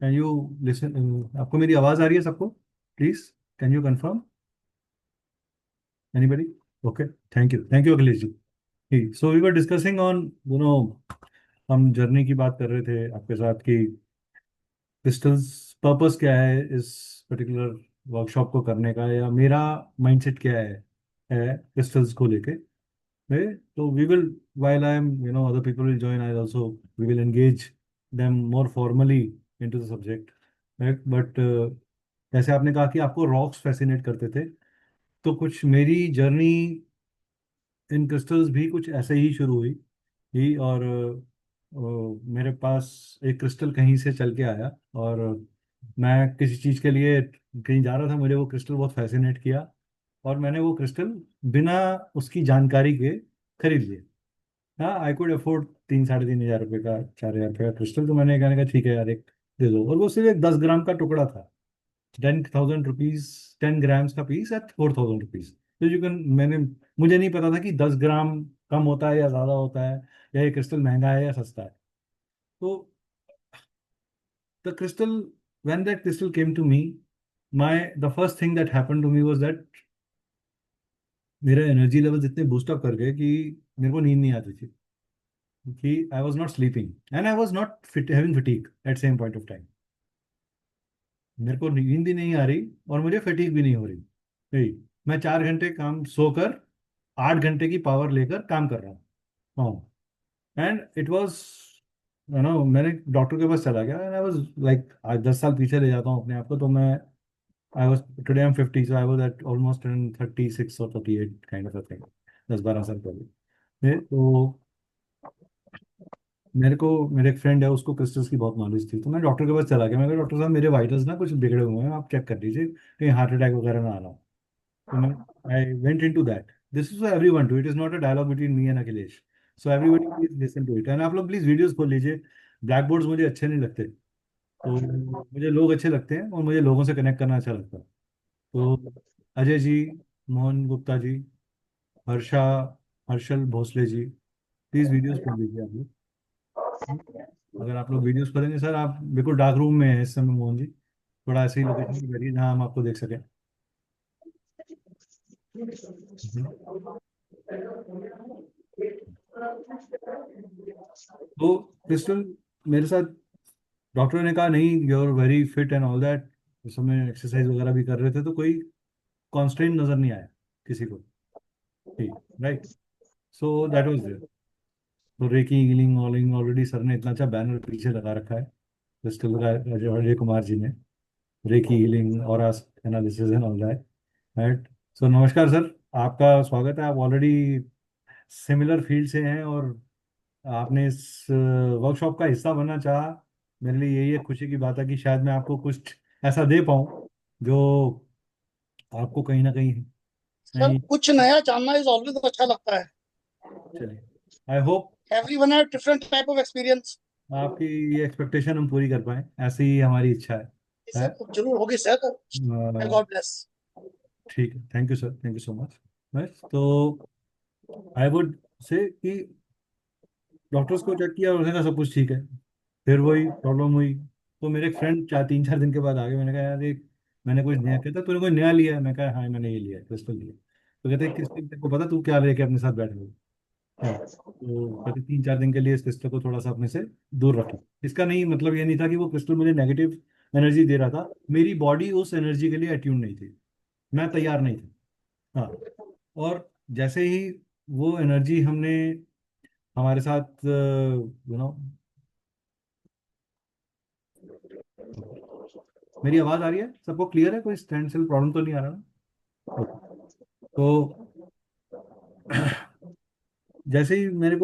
Can you listen? आपको मेरी आवाज आ रही है सबको? Please, can you confirm? Anybody? Okay, thank you Akhilesh ji. So we were discussing on, you know, हम जर्नी की बात कर रहे थे आपके साथ कि क्रिस्टल्स पर्पस क्या है इस पर्टिकुलर वर्कशॉप को करने का, या मेरा माइंडसेट क्या है क्रिस्टल्स को लेके। तो we will, while I am, other people will join, I also, we will engage them more formally into the subject, right? But जैसे आपने कहा कि आपको रॉक्स फैसिनेट करते थे, तो कुछ मेरी जर्नी इन क्रिस्टल्स भी कुछ ऐसे ही शुरू हुई। और मेरे पास एक क्रिस्टल कहीं से चल के आया, और मैं किसी चीज़ के लिए कहीं जा रहा था, मुझे वो क्रिस्टल बहुत फैसिनेट किया, और मैंने वो क्रिस्टल बिना उसकी जानकारी के खरीद लिया। हाँ, आई कुड अफोर्ड 3-3.5 हजार रुपये का, 4 हजार रुपये का क्रिस्टल, तो मैंने कहने का ठीक है यार, एक दे दो। और वो सिर्फ एक 10 ग्राम का टुकड़ा था। 10,000 रुपीज, 10 ग्राम्स का पीस एट 4,000 रुपीज। तो यू कैन, मुझे नहीं पता था कि 10 ग्राम कम होता है या ज़्यादा होता है, या ये क्रिस्टल महंगा है या सस्ता है। तो the crystal, when that crystal came to me, my the first thing that happened to me was that मेरे एनर्जी लेवल्स इतने बूस्ट अप कर गए कि मेरे को नींद नहीं आती थी, कि I was not sleeping and I was not fit having fatigue at same point of time. मेरे को नींद भी नहीं आ रही और मुझे फटीक भी नहीं हो रही। नहीं, मैं 4 घंटे काम सोकर 8 घंटे की पावर लेकर काम कर रहा हूँ। एंड इट वॉज, मैंने डॉक्टर के पास चला गया, एंड आई वॉज लाइक, आज 10 साल पीछे ले जाता हूँ अपने आप को, तो मैं, I was, today I am 50, so I was at almost in 36 और 38 काइंड ऑफ अ थिंग, 10-12 साल पहले। तो मेरे को, मेरे एक फ्रेंड है, उसको क्रिस्टल्स की बहुत नॉलेज थी, तो मैं डॉक्टर के पास चला गया। मैं कहा, डॉक्टर साहब, मेरे वाइटल्स ना कुछ बिगड़े हुए हैं, आप चेक कर लीजिए कहीं हार्ट अटैक वगैरह ना आना हो। तो मैं, I went into that, this is everyone too, it is not a dialogue between me and Akhilesh. So everybody please listen to it, and आप लोग प्लीज वीडियोस खोल लीजिए। ब्लैक बोर्ड्स मुझे अच्छे नहीं लगते, तो मुझे लोग अच्छे लगते हैं, और मुझे लोगों से कनेक्ट करना अच्छा लगता है। तो अजय जी, मोहन गुप्ता जी, हर्षा, हर्षल भोसले जी, प्लीज वीडियोस खोल लीजिए आप लोग। अगर आप लोग वीडियोस खोलेंगे, सर आप बिल्कुल डार्क रूम में है इस समय मोहन जी, थोड़ा ऐसे ही लोकेशन पे बैठिए जहाँ हम आपको देख सकें। हम्म। तो क्रिस्टल, मेरे साथ डॉक्टर ने कहा नहीं, you are very fit and all that. उस समय एक्सरसाइज वगैरह भी कर रहे थे, तो कोई कॉन्स्ट्रेंट नजर नहीं आया किसी को। ठीक, right. So that was there. तो रेकी हीलिंग ऑलिंग, ऑलरेडी सर ने इतना अच्छा बैनर पीछे लगा रखा है क्रिस्टल का, अजय कुमार जी ने, रेकी हीलिंग और analysis and all that, right. So नमस्कार सर, आपका स्वागत है। आप ऑलरेडी सिमिलर फील्ड से हैं, और आपने इस वर्कशॉप का हिस्सा बनना चाहा। मेरे लिए यही एक खुशी की बात है कि शायद मैं आपको कुछ ऐसा दे पाऊँ जो आपको कहीं ना कहीं सर, नहीं। कुछ नया जानना इज ऑलवेज अच्छा लगता है। चलिए, I hope everyone have different type of experience. आपकी ये एक्सपेक्टेशन हम पूरी कर पाए, ऐसी ही हमारी इच्छा है। सर, जरूर होगी सर। God bless. ठीक है, thank you sir, thank you so much. बस तो आई वुड से कि डॉक्टर्स को चेक किया, उन्होंने कहा सब कुछ ठीक है। फिर वही प्रॉब्लम हुई, तो मेरे एक फ्रेंड 3-4 दिन के बाद आ गए। मैंने कहा यार, एक मैंने कुछ नया, कहता तूने कोई नया लिया है? मैं कहा हाँ, मैंने ये लिया है, क्रिस्टल लिया। तो कहते क्रिस्टल, तेरे को पता तू क्या लेके अपने साथ बैठे हो? हाँ, तो कहते 3-4 दिन के लिए इस क्रिस्टल को थोड़ा सा अपने से दूर रखो। इसका नहीं मतलब ये नहीं था कि वो क्रिस्टल मुझे नेगेटिव एनर्जी दे रहा था, मेरी बॉडी उस एनर्जी के लिए अट्यून नहीं थी, मैं तैयार नहीं था। हाँ, और जैसे ही वो एनर्जी हमने हमारे साथ, यू नो, मेरी आवाज आ रही है सबको? क्लियर है? कोई स्टैंड स्टिल प्रॉब्लम तो नहीं आ रहा ना? ओके। तो जैसे ही मैंने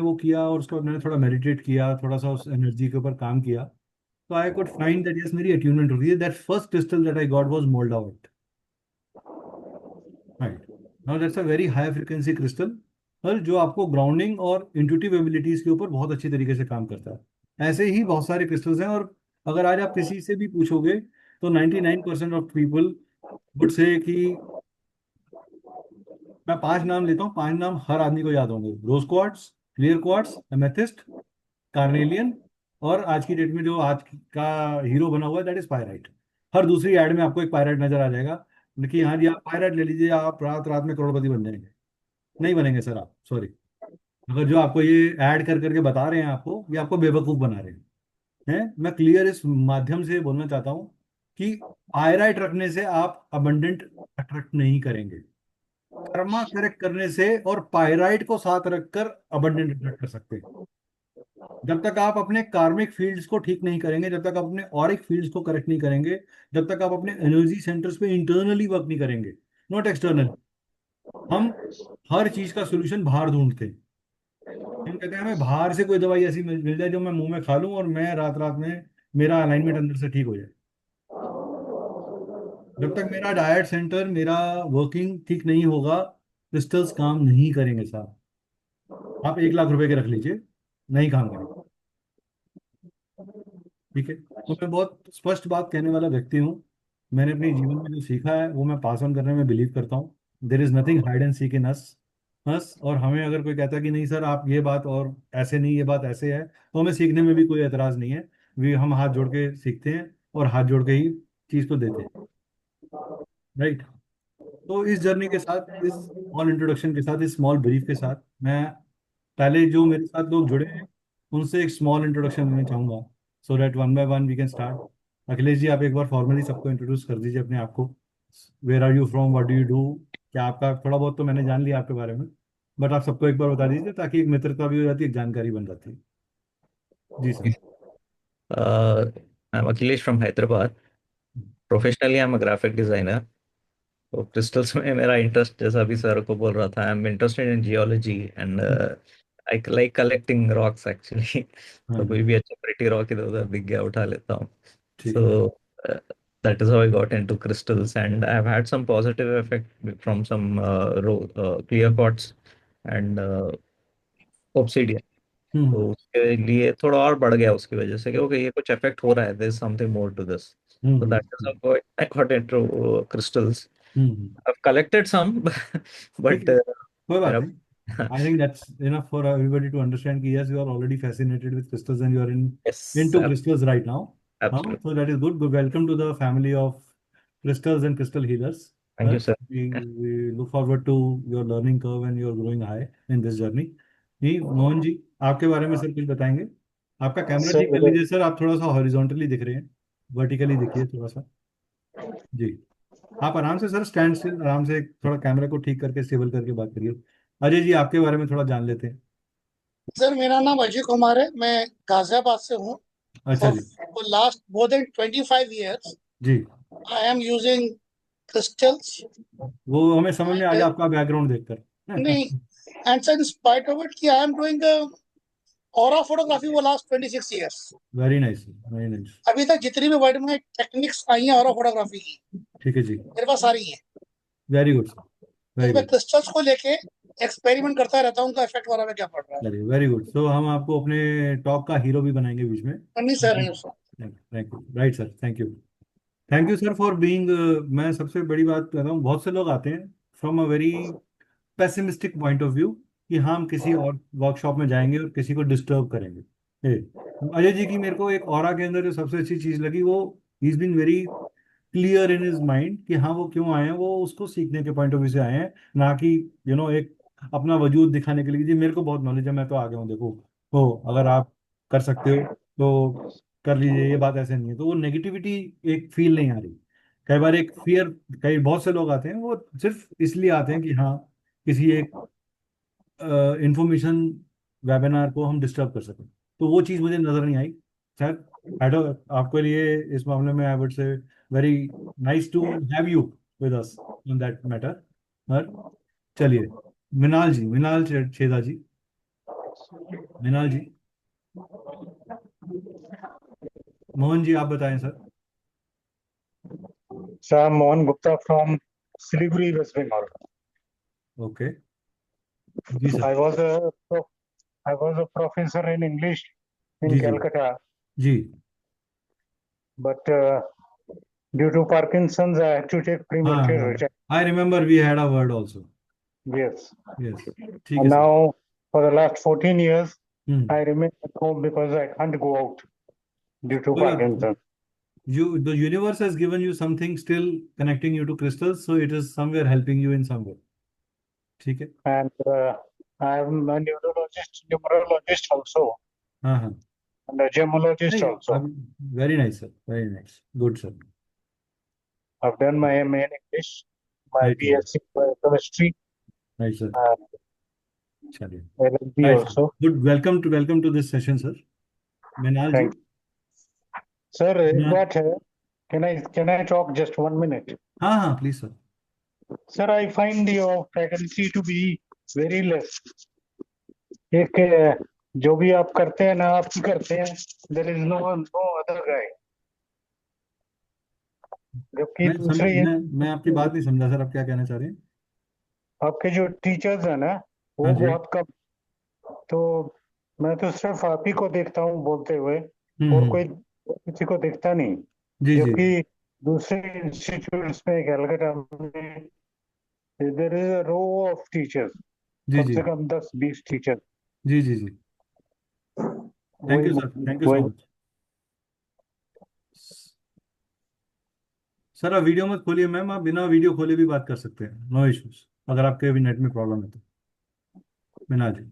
वो किया, और उसके बाद मैंने थोड़ा मेडिटेट किया, थोड़ा सा उस एनर्जी के ऊपर काम किया, तो I could find that yes, मेरी अट्यूनमेंट हो रही है। That first crystal that I got was mould out, right. Now that's a very high frequency crystal, और जो आपको ग्राउंडिंग और इंट्यूटिव एबिलिटीज के ऊपर बहुत अच्छी तरीके से काम करता है। ऐसे ही बहुत सारे क्रिस्टल्स हैं, और अगर आज आप किसी से भी पूछोगे, तो 99% ऑफ पीपल वुड से कि, मैं 5 नाम लेता हूँ, 5 नाम हर आदमी को याद होंगे: rose quartz, clear quartz, amethyst, carnelian, और आज की डेट में जो आज का हीरो बना हुआ है दैट इज पायराइट। हर दूसरी एड में आपको एक पायराइट नजर आ जाएगा कि हाँ जी आप पायराइट ले लीजिए, आप रात रात में करोड़पति बन जाएंगे। नहीं बनेंगे सर आप, सॉरी। अगर जो आपको ये ऐड कर करके बता रहे हैं आपको, ये आपको बेवकूफ बना रहे हैं। मैं क्लियर इस माध्यम से बोलना चाहता हूँ कि पायराइट रखने से आप अबंडेंट अट्रैक्ट नहीं करेंगे। कर्मा करेक्ट करने से और पायराइट को साथ रखकर अबंडेंट अट्रैक्ट कर सकते हैं। जब तक आप अपने कार्मिक फील्ड्स को ठीक नहीं करेंगे, जब तक आप अपने ऑरिक फील्ड्स को करेक्ट नहीं करेंगे, जब तक आप अपने एनर्जी सेंटर्स पे इंटरनली वर्क नहीं करेंगे, नॉट एक्सटर्नल। हम हर चीज का सोल्यूशन बाहर ढूंढते हैं। हम कहते हैं हमें बाहर से कोई दवाई ऐसी मिल जाए जो मैं मुंह में खा लूं और मैं रात रात में मेरा अलाइनमेंट अंदर से ठीक हो जाए। जब तक मेरा डाइट सेंटर, मेरा वर्किंग ठीक नहीं होगा, क्रिस्टल्स काम नहीं करेंगे साहब। आप 1 लाख रुपए के रख लीजिए, नहीं काम करेंगे। ठीक है, तो मैं बहुत स्पष्ट बात कहने वाला व्यक्ति हूँ। मैंने अपने जीवन में जो सीखा है वो मैं पास ऑन करने में बिलीव करता हूँ। There is nothing hide and seek in us us. और हमें अगर कोई कहता है कि नहीं सर आप ये बात और ऐसे नहीं, ये बात ऐसे है, तो हमें सीखने में भी कोई एतराज नहीं है। वी हम हाथ जोड़ के सीखते हैं और हाथ जोड़ के ही चीज को देते हैं। राइट। तो इस जर्नी के साथ, इस स्मॉल इंट्रोडक्शन के साथ, इस स्मॉल ब्रीफ के साथ, मैं पहले जो मेरे साथ लोग जुड़े हैं उनसे एक स्मॉल इंट्रोडक्शन देना चाहूंगा, so that one by one we can start. Akhilesh ji आप एक बार फॉर्मली सबको इंट्रोड्यूस कर दीजिए अपने आप को। Where are you from, what do you do. क्या आपका, थोड़ा बहुत तो मैंने जान लिया आपके बारे में, बट आप सबको एक बार बता दीजिए ताकि एक मित्रता भी हो जाती है, एक जानकारी बन जाती है। जी sir. I'm Akhilesh from Hyderabad. Professionally, I'm a graphic designer. तो क्रिस्टल्स में मेरा इंटरेस्ट, जैसा अभी सर को बोल रहा था, I am interested in geology and I like collecting rocks actually. हाँ तो जी। कोई भी अच्छा प्रिटी रॉक इधर उधर दिख गया उठा लेता हूँ। ठीक है। सो that is how I got into crystals, and I've had some positive effect from some clear quartz and obsidian. हम्म तो उसके लिए थोड़ा और बढ़ गया उसकी वजह से कि ओके ये कुछ इफेक्ट हो रहा है, there is something more to this. Hmm So hmm that is how I got into crystals. Hmm. I've collected some, ठीक but है, कोई बात मेरा नहीं। I think that's enough for everybody to understand कि yes, you are already fascinated with crystals and you are yes, into crystals right now. absolutely. So that is good. Good. Welcome to the family of crystals and crystal healers. Thank you, sir. We look forward to your learning curve and your growing high in this journey. जी मोहन जी, आपके बारे में sir कुछ बताएंगे। आपका camera sir ठीक कर लीजिए sir, आप थोड़ा सा हॉरिजॉन्टली दिख रहे हैं, वर्टिकली दिखिए थोड़ा सा। जी। आप आराम से सर, स्टैंड स्टिल आराम से थोड़ा कैमरा को ठीक करके स्टेबल करके बात करिए। अजय जी आपके बारे में थोड़ा जान लेते हैं। सर मेरा नाम अजय कुमार है, मैं गाजियाबाद से हूँ। अच्छा फॉर जी। For last more than 25 years जी। आई एम यूजिंग क्रिस्टल्स वो हमें समझ में आ एंड गया आपका बैकग्राउंड देखकर। नहीं, and sir in spite of it कि I am doing aura photography वो last 26 years। Very nice, very nice. अभी तक जितनी भी वर्ल्ड में टेक्निक्स आई हैं ऑरा फोटोग्राफी की, ठीक है जी। मेरे पास सारी हैं। वेरी गुड सर, तो वेरी मैं गुड। क्रिस्टल्स को लेके एक्सपेरिमेंट करता रहता हूँ, उनका इफेक्ट वगैरह में क्या पड़ रहा है। चलिए वेरी गुड, तो हम आपको अपने टॉक का हीरो भी बनाएंगे बीच में। नहीं सर, नहीं sir. Thank you, right sir, thank you. Thank you sir for being. मैं सबसे बड़ी बात कर रहा हूँ, बहुत से लोग आते हैं from a very pessimistic point of view कि हाँ, हम किसी और वर्कशॉप में जाएंगे और किसी को डिस्टर्ब करेंगे। अजय जी की मेरे को एक ऑरा के अंदर जो सबसे अच्छी चीज लगी वो, he is been very clear in his mind कि हाँ वो क्यों आए हैं, वो उसको सीखने के पॉइंट ऑफ व्यू से आए हैं, ना कि एक अपना वजूद दिखाने के लिए जी मेरे को बहुत नॉलेज है मैं तो आ गया हूँ देखो। तो अगर आप कर सकते हो तो कर लीजिए, ये बात ऐसे नहीं है। तो वो नेगेटिविटी एक फील नहीं आ रही। कई बार एक फियर, कई बहुत से लोग आते हैं वो सिर्फ इसलिए आते हैं कि हाँ किसी एक इंफॉर्मेशन वेबिनार को हम डिस्टर्ब कर सकें। तो वो चीज़ मुझे नज़र नहीं आई। शायद एडो आपके लिए इस मामले में I would say very nice to have you with us on that matter. पर चलिए, मिनाल जी, मिनाल छेदा जी, मिनाल जी, मोहन जी आप बताएं sir. Sir Mohan Gupta from Siliguri, West Bengal. Okay. जी sir. I was a I was a professor in English in जी जी। Calcutta, जी। but due to Parkinson's, I had to take हाँ premature हाँ, retirement. I remember we had a word also. Yes, yes. ठीक है and sir. now for the last 14 years, I remain at home because I can't go out due to कोई बात नहीं. Parkinson. The universe has given you something still connecting you to crystals, so it is somewhere helping you in some way. ठीक है. And I am a neurologist, numerologist also, हाँ हाँ. and a gemologist नहीं, also. very nice sir, very nice, good sir. I've done my MA in English, my Right, sir. BSc biochemistry, Right sir. चलिए. LLB Right, sir. also. Good. Welcome to this session sir. Minal ji. Thank you. Sir, एक हाँ बात है. Can I talk just 1 minute? हाँ हाँ, please sir. Sir, I find your faculty to be very less. एक जो भी आप करते हैं ना, आप ही करते हैं. There is no other guy. जबकि दूसरे ये मैं आपकी बात नहीं समझा सर, आप क्या कहना चाह रहे हैं? आपके जो टीचर्स हैं ना, वो हाँ जी. बहुत कम. तो मैं तो सिर्फ आप ही को देखता हूँ बोलते हुए, और हम्म. कोई किसी को देखता नहीं. जी जी जबकि दूसरे इंस्टीट्यूट्स में कलकत्ता में there is a row of teachers, जी कम जी से कम 10-20 टीचर. जी जी जी. Thank you sir, thank you so वही मच. सर आप वीडियो मत खोलिए मैम, आप बिना वीडियो खोले भी बात कर सकते हैं, नो इश्यूज, अगर आपके अभी नेट में प्रॉब्लम है तो. Meena ji.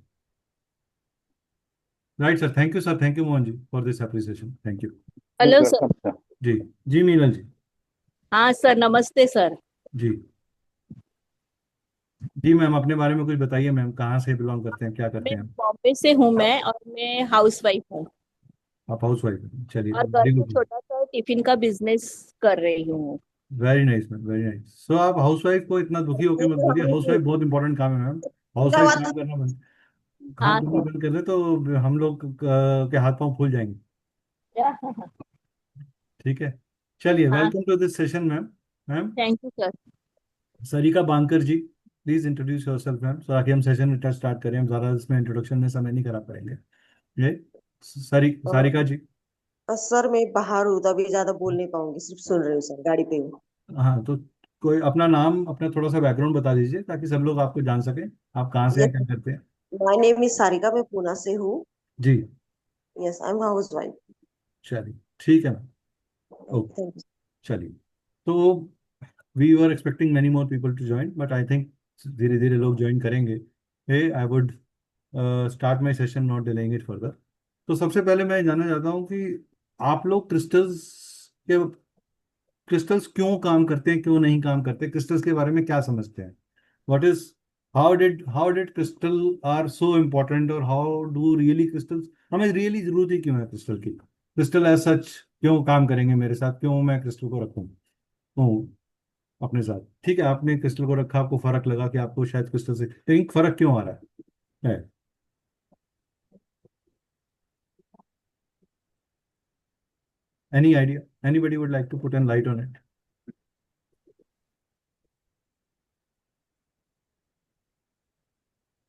Right sir, thank you sir, thank you Mohan ji for this appreciation, thank you. Hello sir. Welcome sir. जी जी मीनल जी. हाँ सर, नमस्ते सर. जी जी मैम, अपने बारे में कुछ बताइए मैम, कहाँ से बिलोंग करते हैं, क्या करते मैं हैं? बॉम्बे से हूँ मैं, और मैं हाउस वाइफ हूँ, आप हाउस वाइफ हैं, चलिए और घर वेरी में गुड. छोटा सा टिफिन का बिजनेस कर रही हूँ. Very nice ma'am, very nice. So आप हाउस वाइफ को इतना दुखी होकर मत बोलिए, हाउस वाइफ बहुत इंपॉर्टेंट काम है मैम. हाउस वाइफ काम करना बंद, काम हाँ करना सर. बंद कर दे तो हम लोग के हाथ पांव फूल जाएंगे. ठीक है. चलिए, हाँ, welcome to this session ma'am. Ma'am thank you sir. Sarika Bankar ji, please introduce yourself ma'am, ताकि हम सेशन स्टार्ट करें. हम ज़्यादा इसमें इंट्रोडक्शन में समय नहीं खराब करेंगे. ये सारिका जी. सर मैं बाहर हूँ तो अभी ज्यादा बोल नहीं पाऊंगी, सिर्फ सुन रही हूँ सर, गाड़ी पे हूँ. हाँ तो कोई अपना नाम, अपना थोड़ा सा बैकग्राउंड बता दीजिए ताकि सब लोग आपको जान सकें, आप कहाँ से हैं, यस, क्या करते हैं. माय नेम इज सारिका, मैं पूना से हूँ. जी. Yes, I am housewife. चलिए ठीक है मैम. ओके. Thank you. चलिए. तो we were expecting many more people to join, but I think धीरे धीरे लोग ज्वाइन करेंगे. I would start my session, not delaying it further. तो सबसे पहले मैं जानना चाहता हूँ कि आप लोग क्रिस्टल्स क्यों काम करते हैं, क्यों नहीं काम करते, क्रिस्टल्स के बारे में क्या समझते हैं. What is how did crystal are so important, और हाउ डू रियली क्रिस्टल्स, हमें रियली जरूरत ही क्यों है क्रिस्टल की. क्रिस्टल एज सच क्यों काम करेंगे मेरे साथ, क्यों मैं क्रिस्टल को रखूं अपने साथ. ठीक है, आपने क्रिस्टल को रखा, आपको फर्क लगा कि आपको शायद क्रिस्टल से, लेकिन फर्क क्यों आ रहा है? Any idea, anybody would like to put an light on it?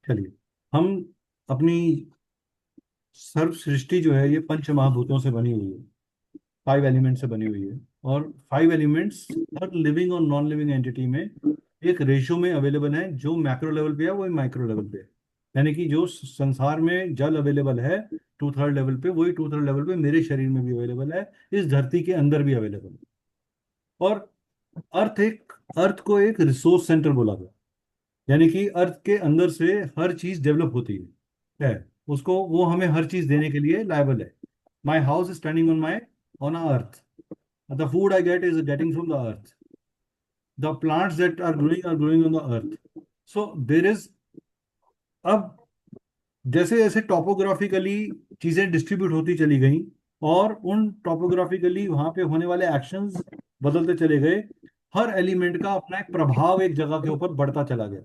चलिए, हम अपनी सर्व सृष्टि जो है ये पंच महाभूतों से बनी हुई है, 5 एलिमेंट से बनी हुई है. और 5 एलिमेंट्स हर लिविंग और नॉन लिविंग एंटिटी में एक रेशियो में अवेलेबल है. जो मैक्रो लेवल पे है वही माइक्रो लेवल पे है. यानी कि जो संसार में जल अवेलेबल है 2/3 लेवल पे, वही 2/3 लेवल पे मेरे शरीर में भी अवेलेबल है, इस धरती के अंदर भी अवेलेबल है. और अर्थ को एक रिसोर्स सेंटर बोला गया, यानी कि अर्थ के अंदर से हर चीज डेवलप होती है उसको, वो हमें हर चीज देने के लिए लायबल है. My house is standing on earth. The food I get is getting from the earth. The plants that are growing on the earth. So there is, अब जैसे जैसे टॉपोग्राफिकली चीजें डिस्ट्रीब्यूट होती चली गई, और उन टॉपोग्राफिकली वहां पे होने वाले एक्शंस बदलते चले गए, हर एलिमेंट का अपना एक प्रभाव एक जगह के ऊपर बढ़ता चला गया.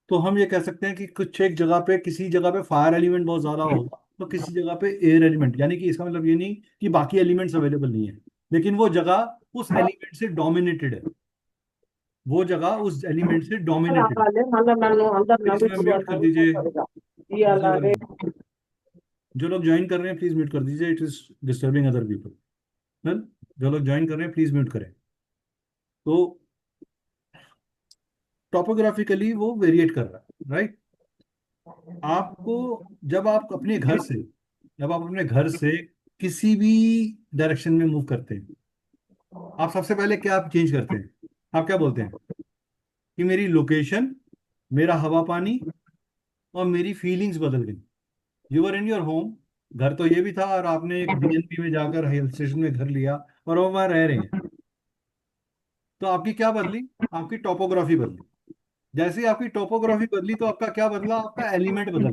तो हम ये कह सकते हैं कि कुछ एक जगह पे, किसी जगह पे फायर एलिमेंट बहुत ज्यादा होगा, तो किसी जगह पे एयर एलिमेंट, यानी कि इसका मतलब ये नहीं कि बाकी एलिमेंट्स अवेलेबल नहीं है, लेकिन वो जगह उस एलिमेंट से डोमिनेटेड है, वो जगह उस एलिमेंट से डोमिनेटेड है. प्लीज मैम म्यूट कर दीजिए. जो लोग ज्वाइन कर रहे हैं प्लीज म्यूट कर दीजिए, it is disturbing other people. Well, जो लोग ज्वाइन कर रहे हैं प्लीज म्यूट करें. तो टॉपोग्राफिकली वो वेरिएट कर रहा है, राइट. आपको जब आप अपने घर से जब आप अपने घर से किसी भी डायरेक्शन में मूव करते हैं, आप सबसे पहले क्या आप चेंज करते हैं? आप क्या बोलते हैं कि मेरी लोकेशन, मेरा हवा पानी और मेरी फीलिंग्स बदल गई। You are in your home, घर तो ये भी था, और आपने एक बीएनबी में जाकर हिल स्टेशन में घर लिया और वो वहां रह रहे हैं। तो आपकी क्या बदली? आपकी टोपोग्राफी बदली। जैसे ही आपकी टोपोग्राफी बदली तो आपका क्या बदला? आपका एलिमेंट बदला।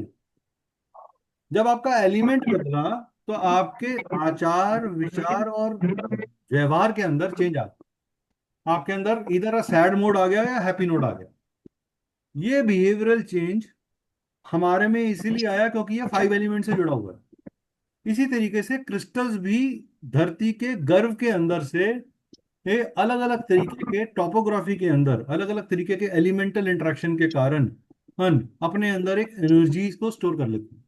जब आपका एलिमेंट बदला तो आपके आचार विचार और व्यवहार के अंदर चेंज आ गया। आपके अंदर इधर सैड मोड आ गया या हैप्पी मोड आ गया। ये बिहेवियरल चेंज हमारे में इसीलिए आया क्योंकि ये 5 एलिमेंट से जुड़ा हुआ है। इसी तरीके से क्रिस्टल्स भी धरती के गर्भ के अंदर से ये अलग अलग तरीके के टोपोग्राफी के अंदर अलग अलग तरीके के एलिमेंटल इंटरेक्शन के कारण हम अपने अंदर एक एनर्जी को स्टोर कर लेते हैं।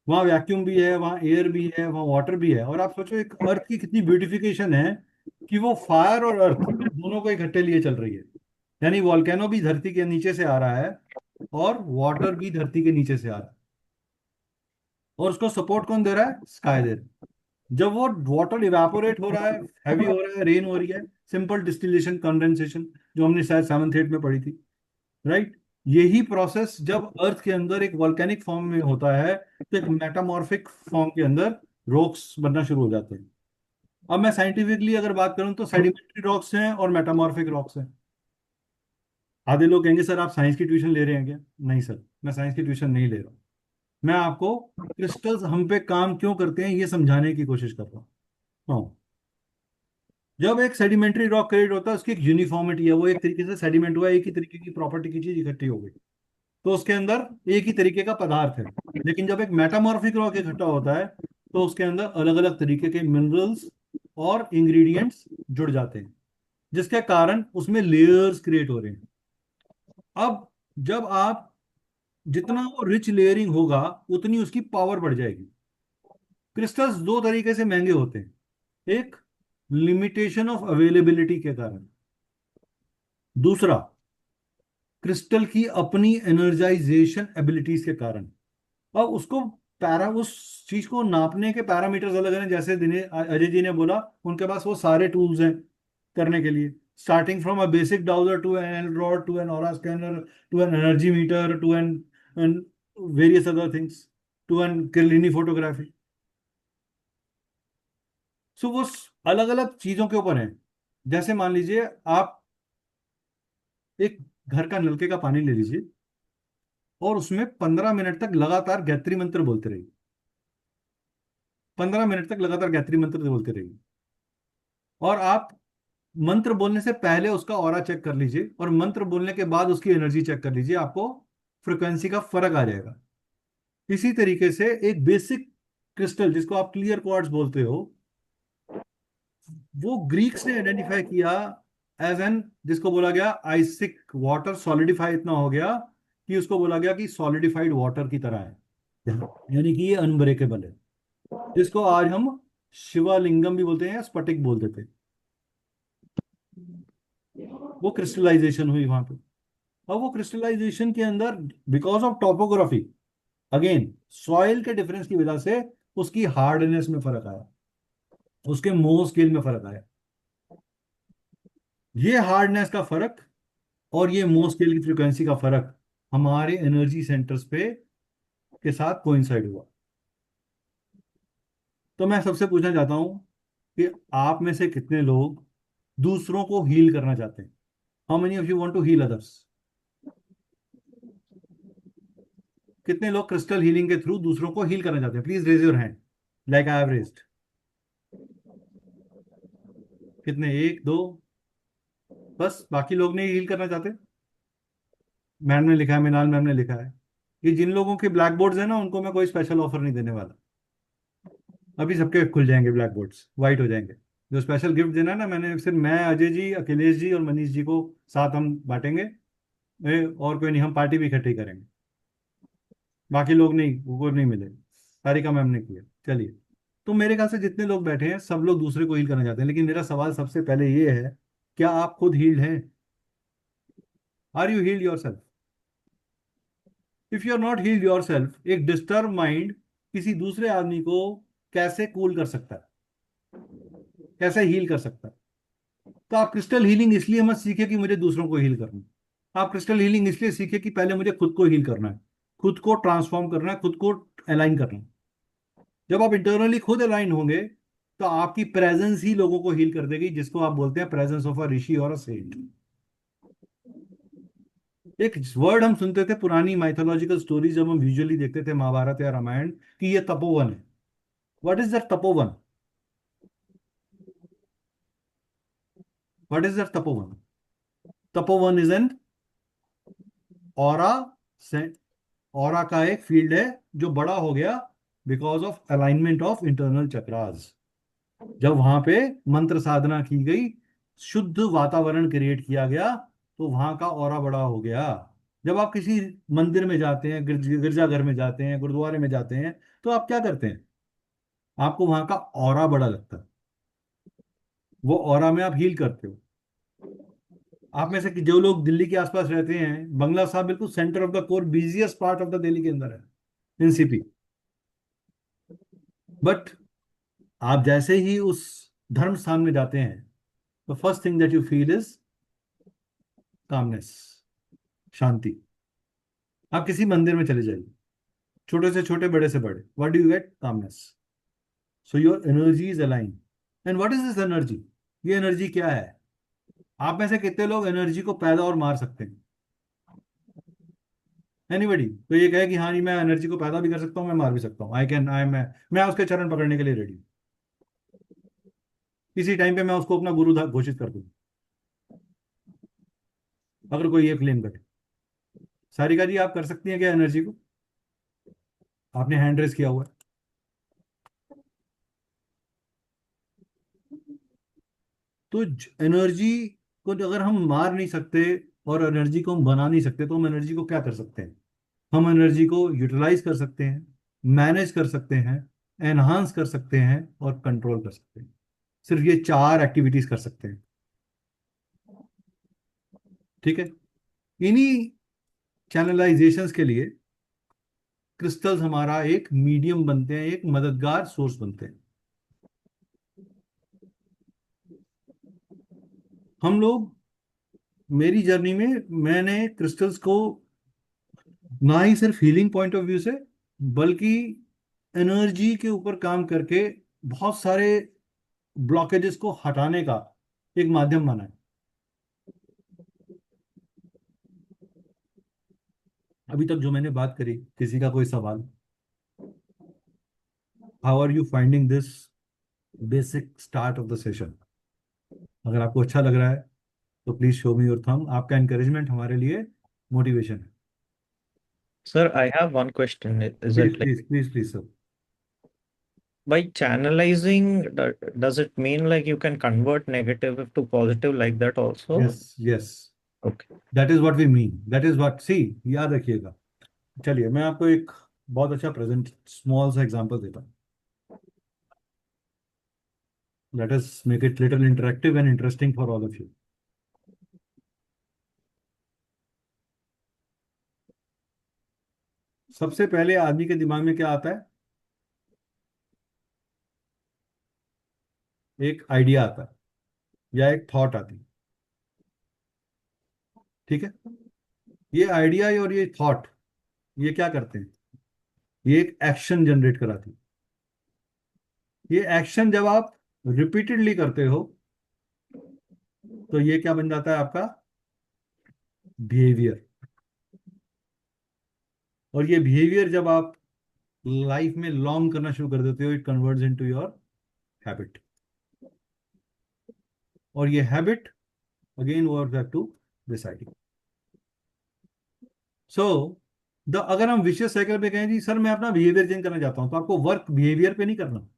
वहाँ वैक्यूम भी है, वहाँ एयर भी है, वहाँ वाटर भी है। और आप सोचो एक अर्थ की कितनी ब्यूटिफिकेशन है कि वो फायर और अर्थ दोनों को इकट्ठे लिए चल रही है। यानी वॉल्केनो भी धरती के नीचे से आ रहा है और वाटर भी धरती के नीचे से आ रहा है। और उसको सपोर्ट कौन दे रहा है? स्काई दे रहा है। जब वो वाटर इवेपोरेट हो रहा है, हैवी हो रहा है, रेन हो रही है, सिंपल डिस्टिलेशन कंडेंसेशन जो हमने शायद 7th 8th में पढ़ी थी, राइट। यही प्रोसेस जब अर्थ के अंदर एक वॉल्केनिक फॉर्म में होता है तो एक मेटामॉर्फिक फॉर्म के अंदर रॉक्स बनना शुरू हो जाते हैं। अब मैं साइंटिफिकली अगर बात करूं तो सेडिमेंट्री रॉक्स हैं और मेटामॉर्फिक रॉक्स हैं। आधे लोग कहेंगे सर आप साइंस की ट्यूशन ले रहे हैं क्या? नहीं सर, मैं साइंस की ट्यूशन नहीं ले रहा हूं। मैं आपको क्रिस्टल्स हम पे काम क्यों करते हैं ये समझाने की कोशिश कर रहा हूँ। हाँ। जब एक सेडिमेंट्री रॉक क्रिएट होता है उसकी एक यूनिफॉर्मिटी है, वो एक तरीके से सेडिमेंट हुआ, एक ही तरीके की प्रॉपर्टी की चीज इकट्ठी हो गई तो उसके अंदर एक ही तरीके का पदार्थ है। लेकिन जब एक मेटामॉर्फिक रॉक इकट्ठा होता है तो उसके अंदर अलग अलग तरीके के मिनरल्स और इंग्रेडिएंट्स जुड़ जाते हैं, जिसके कारण उसमें लेयर्स क्रिएट हो रहे हैं। अब जब आप जितना वो रिच लेयरिंग होगा उतनी उसकी पावर बढ़ जाएगी। क्रिस्टल्स दो तरीके से महंगे होते हैं, एक लिमिटेशन ऑफ अवेलेबिलिटी के कारण, दूसरा क्रिस्टल की अपनी एनर्जाइजेशन एबिलिटीज के कारण। अब उसको उस चीज को नापने के पैरामीटर्स अलग हैं। जैसे अजय जी ने बोला उनके पास वो सारे टूल्स हैं करने के लिए, starting from a basic dowser to an L rod to an aura scanner to an energy meter to an various other things to an Kirlian photography. So वो अलग अलग चीजों के ऊपर है। जैसे मान लीजिए आप एक घर का नलके का पानी ले लीजिए और उसमें 15 मिनट तक लगातार गायत्री मंत्र बोलते रहिए। 15 मिनट तक लगातार गायत्री मंत्र बोलते रहिए और आप मंत्र बोलने से पहले उसका ऑरा चेक कर लीजिए और मंत्र बोलने के बाद उसकी एनर्जी चेक कर लीजिए। आपको फ्रिक्वेंसी का फर्क आ जाएगा। इसी तरीके से एक बेसिक क्रिस्टल जिसको आप क्लियर क्वार्ट्ज बोलते हो, वो ग्रीक्स ने आइडेंटिफाई किया एज एन, जिसको बोला गया आइसिक वाटर सॉलिडिफाई इतना हो गया कि उसको बोला गया कि सॉलिडिफाइड वाटर की तरह है, यानी कि ये अनब्रेकेबल है, जिसको आज हम शिवालिंगम भी बोलते हैं या स्फटिक बोल देते हैं। वो क्रिस्टलाइजेशन हुई वहां पे। और वो क्रिस्टलाइजेशन के अंदर because of topography, again soil के डिफरेंस की वजह से उसकी हार्डनेस में फर्क आया, उसके मोह स्केल में फर्क आया। ये हार्डनेस का फर्क और ये मोह स्केल की फ्रीक्वेंसी का फर्क हमारे एनर्जी सेंटर्स पे के साथ कोइंसाइड हुआ। तो मैं सबसे पूछना चाहता हूं कि आप में से कितने लोग दूसरों को हील करना चाहते हैं? How many of you want to heal others? कितने लोग क्रिस्टल हीलिंग के थ्रू दूसरों को हील करना चाहते हैं? Please raise your hand like I have raised. कितने? एक दो, बस। बाकी लोग नहीं हील करना चाहते? मैम ने लिखा है, मिनाल मैम ने लिखा है। ये जिन लोगों के ब्लैक बोर्ड्स है ना उनको मैं कोई स्पेशल ऑफर नहीं देने वाला। अभी सबके खुल जाएंगे ब्लैक बोर्ड्स, वाइट हो जाएंगे। जो स्पेशल गिफ्ट देना है ना, मैंने सिर्फ मैं, अजय जी, अखिलेश जी और मनीष जी को साथ हम बांटेंगे। और कोई नहीं, हम पार्टी भी इकट्ठी करेंगे। बाकी लोग नहीं, वो नहीं मिले। सारिका मैम ने किया। चलिए, तो मेरे ख्याल से जितने लोग बैठे हैं सब लोग दूसरे को हील करना चाहते हैं। लेकिन मेरा सवाल सबसे पहले ये है, क्या आप खुद हील्ड हैं? Are you healed yourself? If you are not healed yourself, एक डिस्टर्ब माइंड किसी दूसरे आदमी को कैसे कूल कर सकता है, कैसे हील कर सकता है? तो आप क्रिस्टल हीलिंग इसलिए मत सीखे कि मुझे दूसरों को हील करना है। आप क्रिस्टल हीलिंग इसलिए सीखे कि पहले मुझे खुद को हील करना है, खुद को ट्रांसफॉर्म करना है, खुद को अलाइन करना है। जब आप इंटरनली खुद अलाइन होंगे तो आपकी प्रेजेंस ही लोगों को हील कर देगी, जिसको आप बोलते हैं प्रेजेंस ऑफ अ ऋषि और अ सेंट। एक वर्ड हम सुनते थे पुरानी माइथोलॉजिकल स्टोरीज, जब हम विजुअली देखते थे महाभारत या रामायण, कि ये तपोवन है। What is that Tapovan? What is that Tapovan? Tapovan is an aura से, ऑरा का एक फील्ड है जो बड़ा हो गया because of alignment of internal chakras. जब वहां पे मंत्र साधना की गई, शुद्ध वातावरण क्रिएट किया गया, तो वहां का ऑरा बड़ा हो गया। जब आप किसी मंदिर में जाते हैं, गिरजाघर में जाते हैं, गुरुद्वारे में जाते हैं, तो आप क्या करते हैं? आपको वहां का ऑरा बड़ा लगता है, वो ऑरा में आप हील करते हो। आप में से जो लोग दिल्ली के आसपास रहते हैं, बंगला साहब बिल्कुल centre of the core, busiest part of the Delhi के अंदर है, एनसीपी। बट आप जैसे ही उस धर्म स्थान में जाते हैं, तो first thing that you feel is calmness, शांति। आप किसी मंदिर में चले जाइए, छोटे से छोटे, बड़े से बड़े, what do you get? Calmness. So your energy is align. And what is this energy? ये एनर्जी क्या है? आप में से कितने लोग एनर्जी को पैदा और मार सकते हैं? एनीबडी? तो ये कहे कि हाँ जी, मैं एनर्जी को पैदा भी कर सकता हूँ, मैं मार भी सकता हूँ। आई कैन, मैं उसके चरण पकड़ने के लिए रेडी हूँ। इसी टाइम पे मैं उसको अपना गुरु घोषित कर दूँ, अगर कोई ये क्लेम करे। सारिका जी, आप कर सकती हैं क्या एनर्जी को? आपने हैंड रेस किया हुआ है। तो एनर्जी को अगर हम मार नहीं सकते और एनर्जी को हम बना नहीं सकते, तो हम एनर्जी को क्या कर सकते हैं? हम एनर्जी को यूटिलाइज कर सकते हैं, मैनेज कर सकते हैं, एनहांस कर सकते हैं और कंट्रोल कर सकते हैं। सिर्फ ये 4 एक्टिविटीज कर सकते हैं। ठीक है? इन्हीं चैनलाइजेशंस के लिए क्रिस्टल्स हमारा एक मीडियम बनते हैं, एक मददगार सोर्स बनते हैं। हम लोग, मेरी जर्नी में मैंने क्रिस्टल्स को ना ही सिर्फ हीलिंग पॉइंट ऑफ व्यू से, बल्कि एनर्जी के ऊपर काम करके बहुत सारे ब्लॉकेजेस को हटाने का एक माध्यम माना है। अभी तक जो मैंने बात करी, किसी का कोई सवाल? How are you finding this basic start of the session? अगर आपको अच्छा लग रहा है तो please show me your thumb. आपका एनकरेजमेंट हमारे लिए मोटिवेशन है। Sir, I have one question. Is please it like please please please sir. by channelizing, does it mean like you can convert negative to positive like that also? Yes yes, Okay. That is what we mean, that is what, see, याद रखिएगा। चलिए, मैं आपको एक बहुत अच्छा present small सा example देता हूँ। Let us make it little interactive and interesting for all of you. सबसे पहले आदमी के दिमाग में क्या आता है? एक आइडिया आता है या एक थॉट आती है। ठीक है? ये आइडिया और ये थॉट, ये क्या करते हैं? ये एक एक्शन जनरेट कराती है। ये एक्शन जब आप रिपीटेडली करते हो, तो ये क्या बन जाता है? आपका बिहेवियर। और ये बिहेवियर जब आप लाइफ में लॉन्ग करना शुरू कर देते हो, it converts into your habit. और ये habit again over back to this idea. So अगर हम विशियस साइकिल पे कहें जी सर मैं अपना बिहेवियर चेंज करना चाहता हूं, तो आपको वर्क बिहेवियर पे नहीं करना,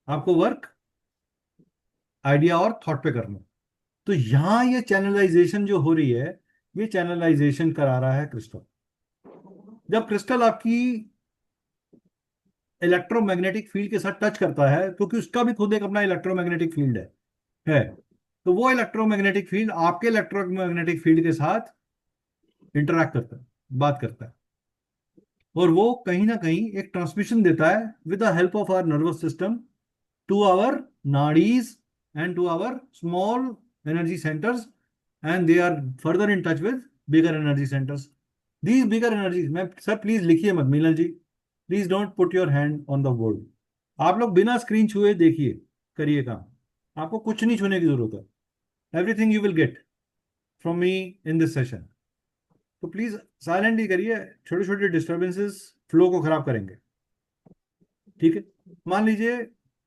आपको वर्क आइडिया और थॉट पे करना। तो यहां ये चैनलाइजेशन जो हो रही है, ये चैनलाइजेशन करा रहा है क्रिस्टल। जब क्रिस्टल आपकी इलेक्ट्रोमैग्नेटिक फील्ड के साथ टच करता है, क्योंकि उसका भी खुद एक अपना इलेक्ट्रोमैग्नेटिक फील्ड है, तो वो इलेक्ट्रोमैग्नेटिक फील्ड आपके इलेक्ट्रोमैग्नेटिक फील्ड के साथ इंटरैक्ट करता है, बात करता है। और वो कहीं ना कहीं एक ट्रांसमिशन देता है with the help of our nervous system to our नाड़ीज and to our small energy centres, and they are further in touch with bigger energy centres. These bigger energies, मैं सर प्लीज लिखिए मत Milan ji, please don't put your hand on the board. आप लोग बिना screen छुए देखिए, करिए काम, आपको कुछ नहीं छूने की जरूरत है। Everything you will get from me in this session. तो प्लीज साइलेंटली करिए, छोटे छोटे डिस्टर्बेंसेस फ्लो को खराब करेंगे। ठीक है, मान लीजिए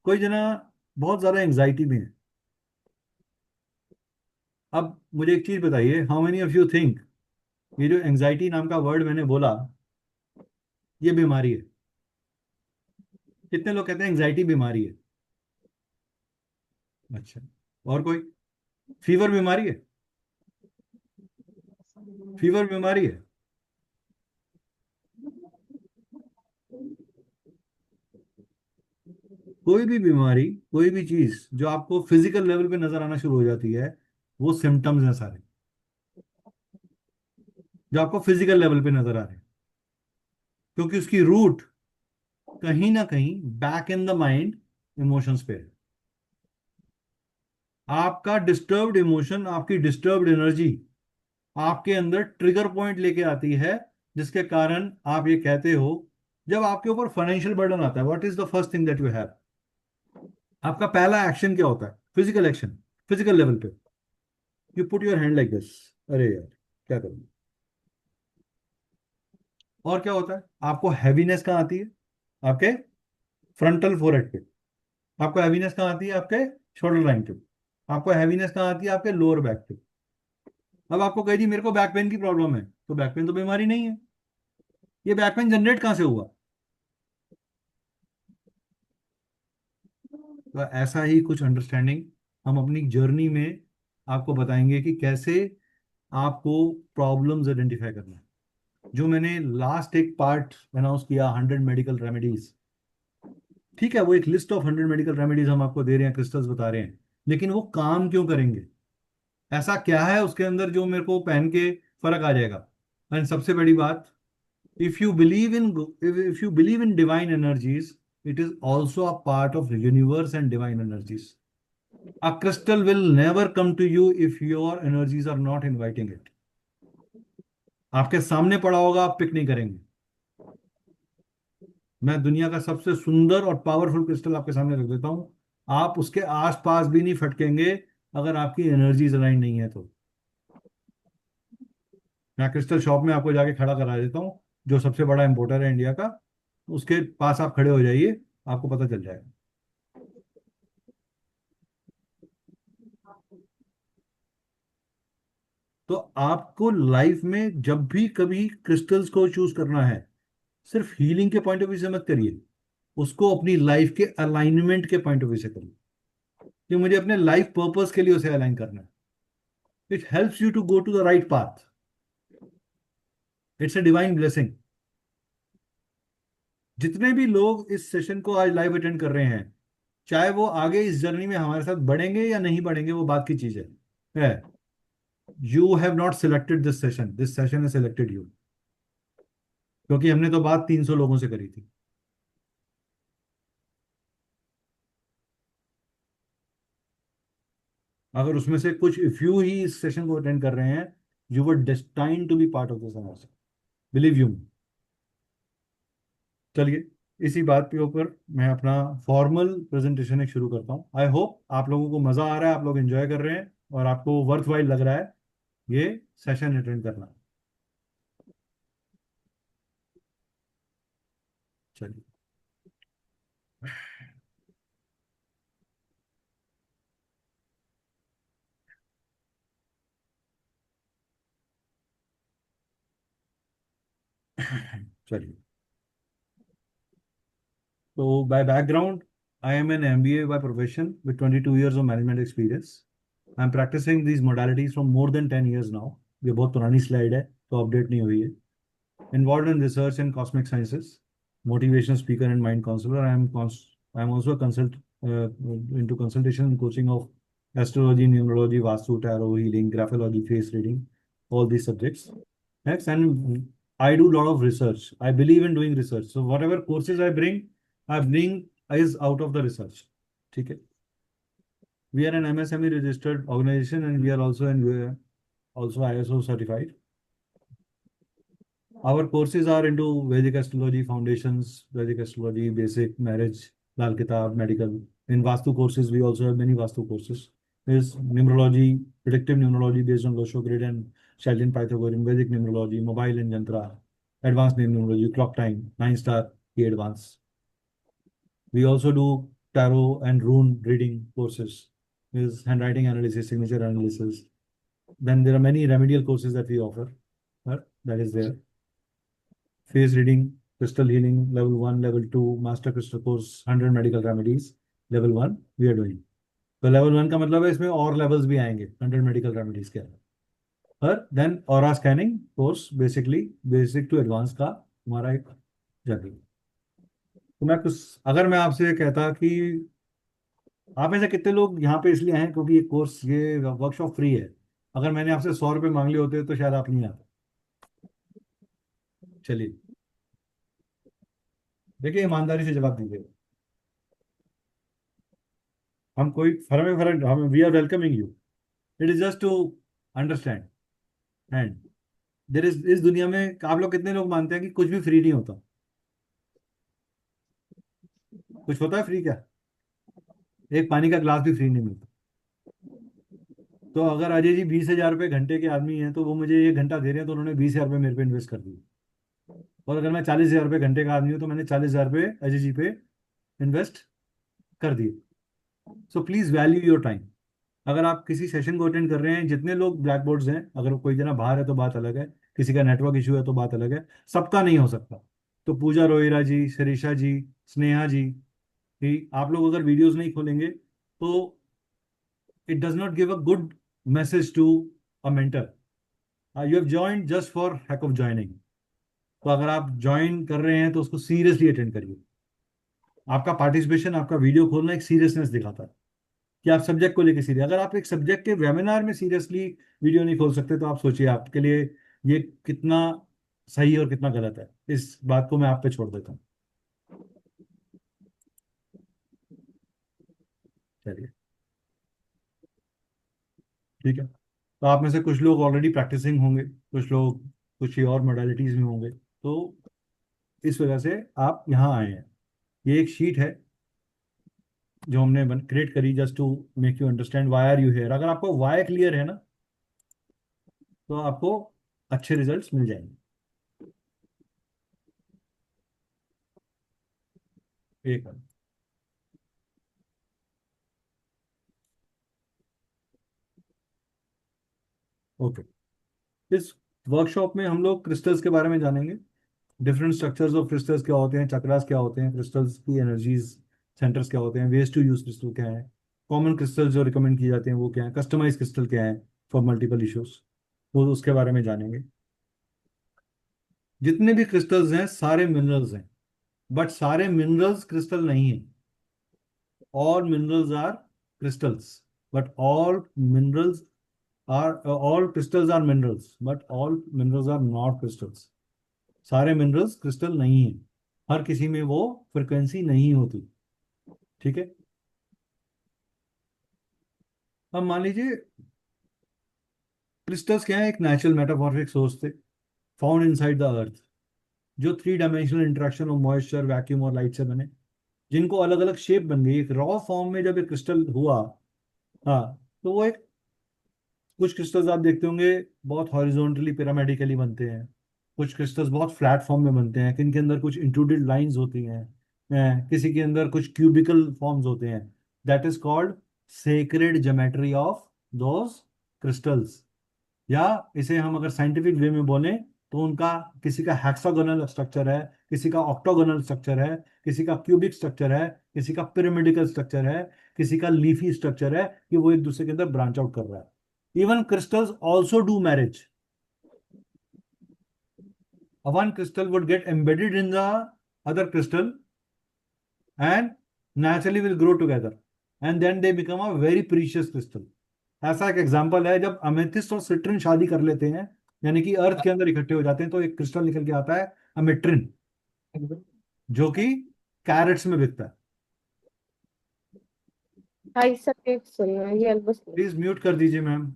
कोई जना बहुत ज्यादा एंजाइटी में है। अब मुझे एक चीज बताइए, how many of you think ये जो एंजाइटी नाम का वर्ड मैंने बोला, ये बीमारी है? कितने लोग कहते हैं एंजाइटी बीमारी है? अच्छा, और कोई? फीवर बीमारी है? फीवर बीमारी है? कोई भी बीमारी, कोई भी चीज जो आपको फिजिकल लेवल पे नजर आना शुरू हो जाती है, वो सिम्टम्स हैं सारे, जो आपको फिजिकल लेवल पे नजर आ रहे हैं, क्योंकि उसकी रूट कहीं ना कहीं back in the mind emotions पे है। आपका डिस्टर्ब्ड इमोशन, आपकी डिस्टर्ब्ड एनर्जी आपके अंदर ट्रिगर पॉइंट लेके आती है, जिसके कारण आप ये कहते हो, जब आपके ऊपर फाइनेंशियल बर्डन आता है, what is the first thing that you have? आपका पहला एक्शन क्या होता है? फिजिकल एक्शन, फिजिकल लेवल पे you put your hand like this, अरे यार क्या करूं। और क्या होता है? आपको हैवीनेस कहाँ आती है? आपके फ्रंटल फोरहेड पे। आपको हैवीनेस कहाँ आती है? आपके शोल्डर लाइन पे। आपको हैवीनेस कहाँ आती है? आपके लोअर बैक पे। अब आपको कह दी मेरे को बैक पेन की प्रॉब्लम है, तो बैक पेन तो बीमारी नहीं है। ये बैक पेन जनरेट कहाँ से हुआ? तो ऐसा ही कुछ अंडरस्टैंडिंग हम अपनी जर्नी में आपको बताएंगे कि कैसे आपको प्रॉब्लम्स आइडेंटिफाई करना है। जो मैंने लास्ट एक पार्ट अनाउंस किया, 100 मेडिकल रेमेडीज, ठीक है, वो एक लिस्ट ऑफ 100 मेडिकल रेमेडीज हम आपको दे रहे हैं, क्रिस्टल्स बता रहे हैं, लेकिन वो काम क्यों करेंगे? ऐसा क्या है उसके अंदर जो मेरे को पहन के फर्क आ जाएगा? एंड सबसे बड़ी बात, if you believe in if you believe in divine energies, it is also a part of the universe and divine energies. A crystal will never come to you if your energies are not inviting it. आपके सामने पड़ा होगा, आप pick नहीं करेंगे। मैं दुनिया का सबसे सुंदर और पावरफुल क्रिस्टल आपके सामने रख देता हूं, आप उसके आसपास भी नहीं फटकेंगे अगर आपकी एनर्जीज अलाइन नहीं है तो। मैं क्रिस्टल शॉप में आपको जाके खड़ा करा देता हूँ, जो सबसे बड़ा इंपोर्टर है इंडिया का, उसके पास आप खड़े हो जाइए, आपको पता चल जाएगा। तो आपको लाइफ में जब भी कभी क्रिस्टल्स को चूज करना है, सिर्फ हीलिंग के पॉइंट ऑफ व्यू से मत करिए, उसको अपनी लाइफ के अलाइनमेंट के पॉइंट ऑफ व्यू से करिए कि मुझे अपने लाइफ पर्पस के लिए उसे अलाइन करना है। It helps you to go to the right path. It's a divine blessing. जितने भी लोग इस सेशन को आज लाइव अटेंड कर रहे हैं, चाहे वो आगे इस जर्नी में हमारे साथ बढ़ेंगे या नहीं बढ़ेंगे, वो बात की चीज है। You have not selected this session has selected you, क्योंकि हमने तो बात 300 लोगों से करी थी। अगर उसमें से कुछ इफ यू ही इस सेशन को अटेंड कर रहे हैं, you were destined to be part of this, believe you. चलिए, इसी बात के ऊपर मैं अपना फॉर्मल प्रेजेंटेशन एक शुरू करता हूँ। आई होप आप लोगों को मजा आ रहा है, आप लोग एंजॉय कर रहे हैं और आपको वर्थ वाइल लग रहा है ये सेशन अटेंड करना। चलिए, चलिए। So by background, I am an MBA by profession with 22 years of management experience. I'm practicing these modalities from more than 10 years now. ये बहुत पुरानी स्लाइड है तो अपडेट नहीं हुई है। Involved in research in cosmic sciences, motivational speaker and mind counselor. I'm also a into consultation and coaching of astrology, numerology, vastu, tarot, healing, graphology, face reading, all these subjects. Next, and I do a lot of research. I believe in doing research. So whatever courses I bring is out of the research. ठीक है? We are an MSME registered organization and we are also ISO certified. Our courses are into Vedic astrology foundations, Vedic astrology, basic, marriage, Lal Kitab, medical. In Vastu courses, we also have many Vastu courses. There's numerology, predictive numerology based on Losho grid and Shalin Pythagorean, Vedic numerology, mobile and Yantra, advanced name numerology, clock time, 9-star, advanced. We also do tarot and rune reading courses. There's handwriting analysis, signature analysis. Then there are many remedial courses that we offer. That is there. Phase reading, crystal healing, level 1, level 2, master crystal course, 100 medical remedies, level 1 we are doing. तो level 1 का मतलब है इसमें और levels भी आएंगे 100 medical remedies के अंदर. पर then aura scanning course basically basic to advanced का हमारा एक जर्नी. तो अगर मैं आपसे कहता कि आप में से कितने लोग यहाँ पे इसलिए हैं क्योंकि ये वर्कशॉप फ्री है. अगर मैंने आपसे 100 रुपये मांग लिए होते तो शायद आप नहीं आते. चलिए देखिए, ईमानदारी से जवाब दीजिए. हम कोई फर्क हम we are welcoming you. It is just to understand. And there is इस दुनिया में आप लोग कितने लोग मानते हैं कि कुछ भी फ्री नहीं होता? कुछ होता है फ्री क्या? एक पानी का ग्लास भी फ्री नहीं मिलता. तो अगर अजय जी 20,000 रुपये घंटे के आदमी हैं तो वो मुझे 1 घंटा दे रहे हैं तो उन्होंने 20,000 रुपये मेरे पे इन्वेस्ट कर दिए. और अगर मैं 40,000 रुपये घंटे का आदमी हूँ तो मैंने 40,000 रुपये अजय जी पे इन्वेस्ट कर दिए. So please value your time. अगर आप किसी सेशन को अटेंड कर रहे हैं, जितने लोग ब्लैक बोर्ड्स हैं, अगर कोई जना बाहर है तो बात अलग है, किसी का नेटवर्क इशू है तो बात अलग है, सबका नहीं हो सकता. तो पूजा रोहिरा जी, शरीषा जी, स्नेहा जी, आप लोग अगर वीडियोस नहीं खोलेंगे तो it does not give a good message to a mentor. You have joined just for hack of joining. तो अगर आप ज्वाइन कर रहे हैं तो उसको सीरियसली अटेंड करिए. आपका पार्टिसिपेशन, आपका वीडियो खोलना एक सीरियसनेस दिखाता है कि आप सब्जेक्ट को लेकर सीरियस. अगर आप एक सब्जेक्ट के वेबिनार में सीरियसली वीडियो नहीं खोल सकते तो आप सोचिए आपके लिए ये कितना सही और कितना गलत है. इस बात को मैं आप पे छोड़ देता हूँ. चलिए ठीक है. तो आप में से कुछ लोग ऑलरेडी प्रैक्टिसिंग होंगे, कुछ लोग कुछ ही और मोडालिटीज में होंगे. तो इस वजह से आप यहाँ आए हैं. ये एक शीट है जो हमने क्रिएट करी just to make you understand why are you here. अगर आपको व्हाई क्लियर है ना तो आपको अच्छे रिजल्ट्स मिल जाएंगे. एक ओके. इस वर्कशॉप में हम लोग क्रिस्टल्स के बारे में जानेंगे. डिफरेंट स्ट्रक्चर्स ऑफ क्रिस्टल्स क्या होते हैं, चक्रास क्या होते हैं, क्रिस्टल्स की एनर्जीज सेंटर्स क्या होते हैं, वेज टू यूज क्रिस्टल क्या है, कॉमन क्रिस्टल जो रिकमेंड किए जाते हैं वो क्या है, कस्टमाइज क्रिस्टल क्या है फॉर मल्टीपल इश्यूज, तो उसके बारे में जानेंगे. जितने भी क्रिस्टल्स हैं सारे मिनरल्स हैं, बट सारे मिनरल्स क्रिस्टल नहीं है. All minerals are crystals but all crystals are minerals but all minerals are not crystals. सारे मिनरल्स क्रिस्टल नहीं है. हर किसी में वो फ्रिक्वेंसी नहीं होती. ठीक है. अब मान लीजिए क्रिस्टल्स क्या है, एक नेचुरल मेटामॉर्फिक सोर्स थे फाउंड इनसाइड द अर्थ, जो 3 dimensional interaction of moisture, vacuum और लाइट से बने, जिनको अलग अलग शेप बन गई. एक रॉ फॉर्म में जब एक क्रिस्टल हुआ, हाँ, तो वो एक कुछ क्रिस्टल्स आप देखते होंगे बहुत हॉरिजॉन्टली पिरामिडिकली बनते हैं, कुछ क्रिस्टल्स बहुत फ्लैट फॉर्म में बनते हैं, किनके अंदर कुछ इंट्रूडेड लाइंस होती हैं, किसी के अंदर कुछ क्यूबिकल फॉर्म्स होते हैं. That is called sacred geometry of those crystals. या इसे हम अगर साइंटिफिक वे में बोलें तो उनका किसी का हेक्सागोनल स्ट्रक्चर है, किसी का ऑक्टागोनल स्ट्रक्चर है, किसी का क्यूबिक स्ट्रक्चर है, किसी का पिरामिडिकल स्ट्रक्चर है, किसी का लीफी स्ट्रक्चर है कि वो एक दूसरे के अंदर ब्रांच आउट कर रहा है. Even crystals also do marriage. One crystal would get embedded in the other crystal and naturally will grow together and then they become a very precious crystal. ऐसा एक एग्जांपल है जब अमेथिस्ट और citrine शादी कर लेते हैं यानी कि अर्थ के अंदर इकट्ठे हो जाते हैं, तो एक क्रिस्टल निकल के आता है अमेट्रिन, जो कि कैरेट्स में बिकता है। हाय सर, एक सुनो ये बस। प्लीज म्यूट कर दीजिए मैम।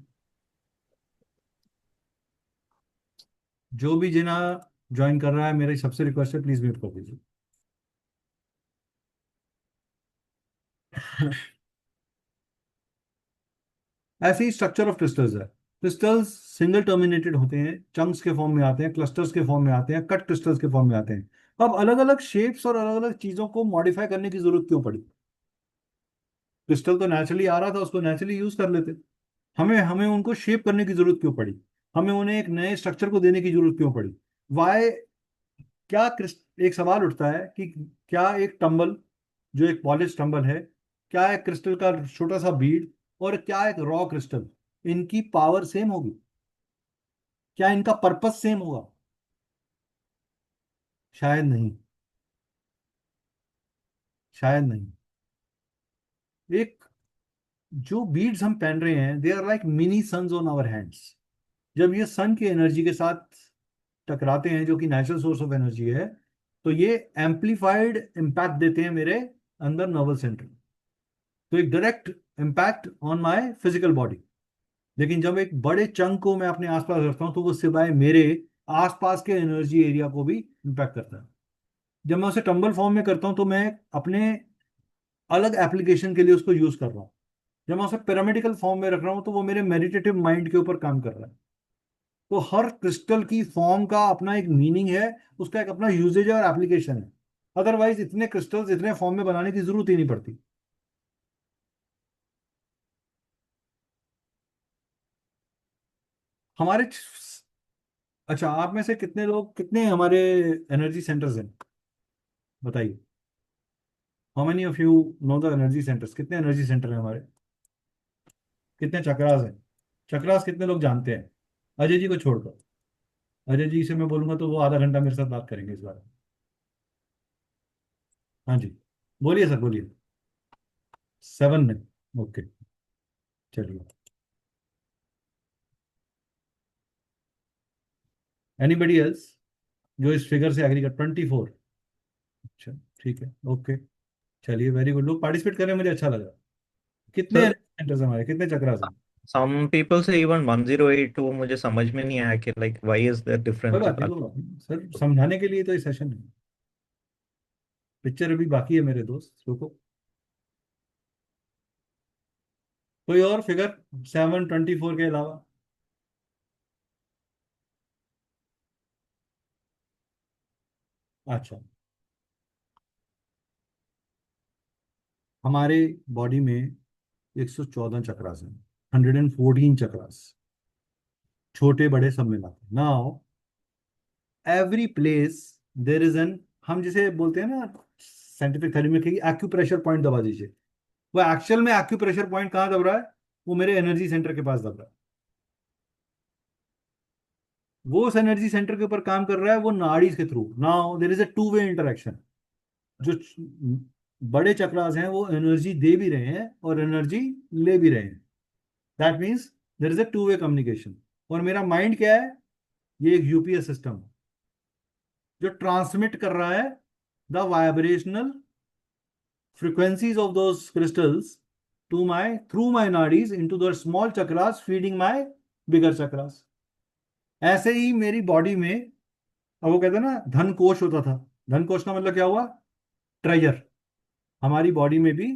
जो भी जिना ज्वाइन कर रहा है, मेरी सबसे रिक्वेस्ट है, प्लीज म्यूट कर दीजिए। ऐसे ही स्ट्रक्चर ऑफ क्रिस्टल्स है। क्रिस्टल्स सिंगल टर्मिनेटेड होते हैं, चंक्स के फॉर्म में आते हैं, क्लस्टर्स के फॉर्म में आते हैं, कट क्रिस्टल्स के फॉर्म में आते हैं। अब अलग अलग शेप्स और अलग अलग चीजों को मॉडिफाई करने की जरूरत क्यों पड़ी? क्रिस्टल तो नेचुरली आ रहा था, उसको नेचुरली यूज कर लेते। हमें हमें उनको शेप करने की जरूरत क्यों पड़ी? हमें उन्हें एक नए स्ट्रक्चर को देने की जरूरत क्यों पड़ी? वाई? क्या एक सवाल उठता है कि क्या एक टंबल, जो एक पॉलिश टंबल है, क्या एक क्रिस्टल का छोटा सा बीड, और क्या एक रॉ क्रिस्टल, इनकी पावर सेम होगी? क्या इनका पर्पस सेम होगा? शायद नहीं, शायद नहीं। एक जो बीड्स हम पहन रहे हैं, they are like mini suns on our hands. जब ये सन की एनर्जी के साथ टकराते हैं, जो कि नेचुरल सोर्स ऑफ एनर्जी है, तो ये एम्पलीफाइड इम्पैक्ट देते हैं मेरे अंदर नर्वस सेंटर। तो एक direct impact on my physical body. लेकिन जब एक बड़े चंक को मैं अपने आसपास रखता हूँ, तो वो सिवाय मेरे आसपास के एनर्जी एरिया को भी इम्पैक्ट करता है। जब मैं उसे टंबल फॉर्म में करता हूँ, तो मैं अपने अलग एप्लीकेशन के लिए उसको यूज कर रहा हूँ। जब मैं उसे पिरामिडिकल फॉर्म में रख रहा हूँ, तो वो मेरे मेडिटेटिव माइंड के ऊपर काम कर रहा है। तो हर क्रिस्टल की फॉर्म का अपना एक मीनिंग है, उसका एक अपना यूजेज और एप्लीकेशन है। अदरवाइज इतने क्रिस्टल्स इतने फॉर्म में बनाने की जरूरत ही नहीं पड़ती। हमारे अच्छा, आप में से कितने लोग, कितने हमारे एनर्जी सेंटर्स हैं बताइए? How many of you know the energy centres? कितने एनर्जी सेंटर हैं हमारे? कितने चक्रास हैं? चक्रास कितने लोग जानते हैं? अजय जी को छोड़कर। अजय जी से मैं बोलूंगा तो वो आधा घंटा मेरे साथ बात करेंगे इस बारे में। हाँ जी, बोलिए सर, बोलिए। 7 में? ओके, चलिए। एनीबडी एल्स जो इस फिगर से एग्री कर? 24? अच्छा, ठीक है, ओके। चलिए, वेरी गुड, लोग पार्टिसिपेट कर रहे हैं, मुझे अच्छा लग रहा है। कितने सर सेंटर्स हमारे, कितने चक्रास हैं? सम पीपल से इवन 108, वो मुझे समझ में नहीं आया कि लाइक व्हाई इज देयर कोई डिफरेंस बात नहीं, चक्रा। कोई बात नहीं सर, समझाने के लिए तो ये सेशन है। पिक्चर अभी बाकी है मेरे दोस्त, रुको। कोई और फिगर 724 के अलावा? अच्छा, हमारे बॉडी में 114 चक्रास हैं, 114 चक्रास, छोटे बड़े सब मिला के। Now every place there is an, हम जिसे बोलते हैं ना साइंटिफिक थ्योरी में कि एक्यूप्रेशर पॉइंट दबा दीजिए। वो एक्चुअल में एक्यूप्रेशर पॉइंट कहाँ दब रहा है? वो मेरे एनर्जी सेंटर के पास दब रहा है। वो उस एनर्जी सेंटर के ऊपर काम कर रहा है, वो नाड़ी के थ्रू। Now there is a two way interaction. जो बड़े चक्रास हैं, वो एनर्जी दे भी रहे हैं और एनर्जी ले भी रहे हैं। That means there is a two way communication. और मेरा माइंड क्या है? ये एक यूपीएस सिस्टम है, जो ट्रांसमिट कर रहा है the vibrational frequencies of those crystals to my through my nadis into the small chakras feeding my bigger chakras। ऐसे ही मेरी बॉडी में, अब वो कहते हैं ना धन कोश होता था, धन कोश का मतलब क्या हुआ? ट्रेजर। हमारी बॉडी में भी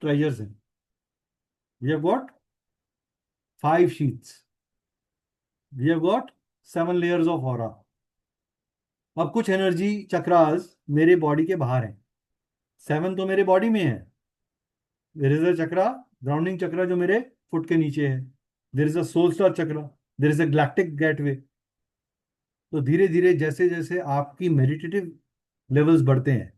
ट्रेजर्स हैं। We have got 5 sheets, we have got 7 layers of aura. अब कुछ एनर्जी चक्रास मेरे बॉडी के बाहर हैं, 7 तो मेरे बॉडी में है। There is a chakra, grounding chakra, जो मेरे फुट के नीचे है। There is a soul star chakra, there is a galactic gateway. तो धीरे धीरे जैसे जैसे आपकी मेडिटेटिव लेवल्स बढ़ते हैं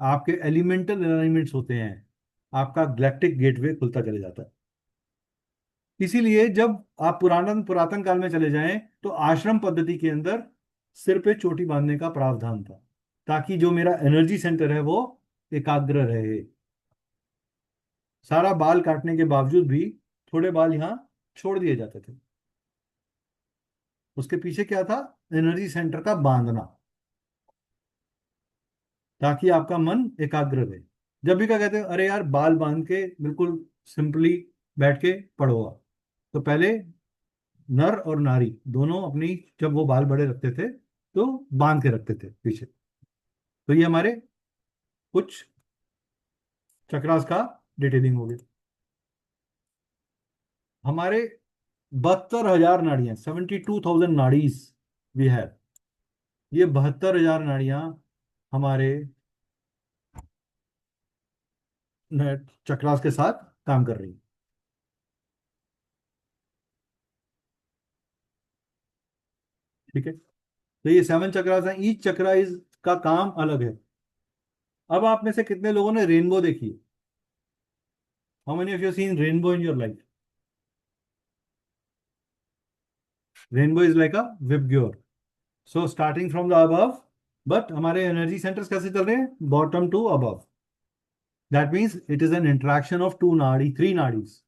आपके एलिमेंटल अलाइनमेंट्स होते हैं, आपका गैलेक्टिक गेटवे खुलता चले जाता है। इसीलिए जब आप पुरातन काल में चले जाएं, तो आश्रम पद्धति के अंदर सिर पे चोटी बांधने का प्रावधान था, ताकि जो मेरा एनर्जी सेंटर है वो एकाग्र रहे। सारा बाल काटने के बावजूद भी थोड़े बाल यहाँ छोड़ दिए जाते थे। उसके पीछे क्या था? एनर्जी सेंटर का बांधना, ताकि आपका मन एकाग्र रहे। जब भी क्या कहते हैं, अरे यार बाल बांध के बिल्कुल सिंपली बैठ के पढ़ोगा, तो पहले नर और नारी दोनों अपनी, जब वो बाल बड़े रखते थे तो बांध के रखते थे पीछे। तो ये हमारे कुछ चक्रास का डिटेलिंग हो गई। हमारे 72,000 नाड़ियां, 72,000 नाड़ीज वी हैव। ये 72,000 नाड़ियां हमारे चक्रास के साथ काम कर रही हैं। ठीक है, तो ये 7 चक्रास हैं, ईच चक्रा इज का काम अलग है। अब आप में से कितने लोगों ने रेनबो देखी है? How many of you seen rainbow in your life? Rainbow is like a VIBGYOR. So starting from the above, but हमारे एनर्जी सेंटर्स कैसे चल रहे हैं? Bottom to above. That means it is an interaction of two nadi, three nadis.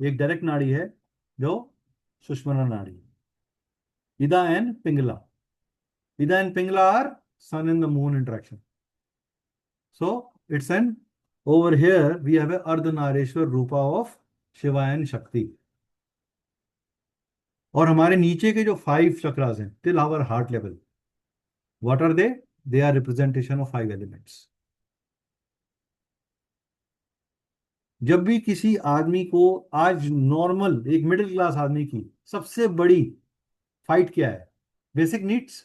एक direct नाड़ी है जो सुषुम्ना नाड़ी, Ida and Pingala. ida and pingala are sun and the moon interaction. So it's an, over here we have a ardhanareshwar rupa of shiva and shakti. और हमारे नीचे के जो 5 चक्रास हैं till our heart level, what are they? They are representation of 5 elements. जब भी किसी आदमी को, आज नॉर्मल एक मिडिल क्लास आदमी की सबसे बड़ी फाइट क्या है? Basic needs,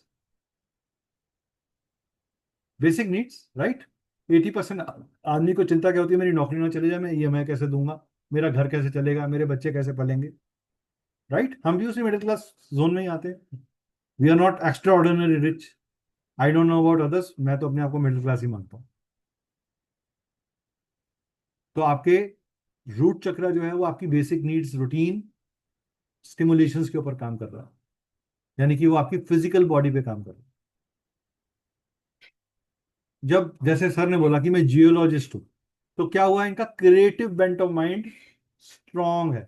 basic needs, right. 80% आदमी को चिंता क्या होती है? मेरी नौकरी ना चले जाए, मैं ईएमआई कैसे दूंगा, मेरा घर कैसे चलेगा, मेरे बच्चे कैसे पलेंगे, राइट। हम भी उसी मिडिल क्लास जोन में ही आते हैं। We are not extraordinary rich. I don't know about others, मैं तो अपने आप को मिडिल क्लास ही मानता हूँ। तो आपके रूट चक्र जो है वो आपकी बेसिक नीड्स, रूटीन स्टिमुलेशंस के ऊपर काम कर रहा है, यानी कि वो आपकी फिजिकल बॉडी पे काम कर रहा है। जब जैसे सर ने बोला कि मैं जियोलॉजिस्ट हूं, तो क्या हुआ? इनका creative bent of mind strong है,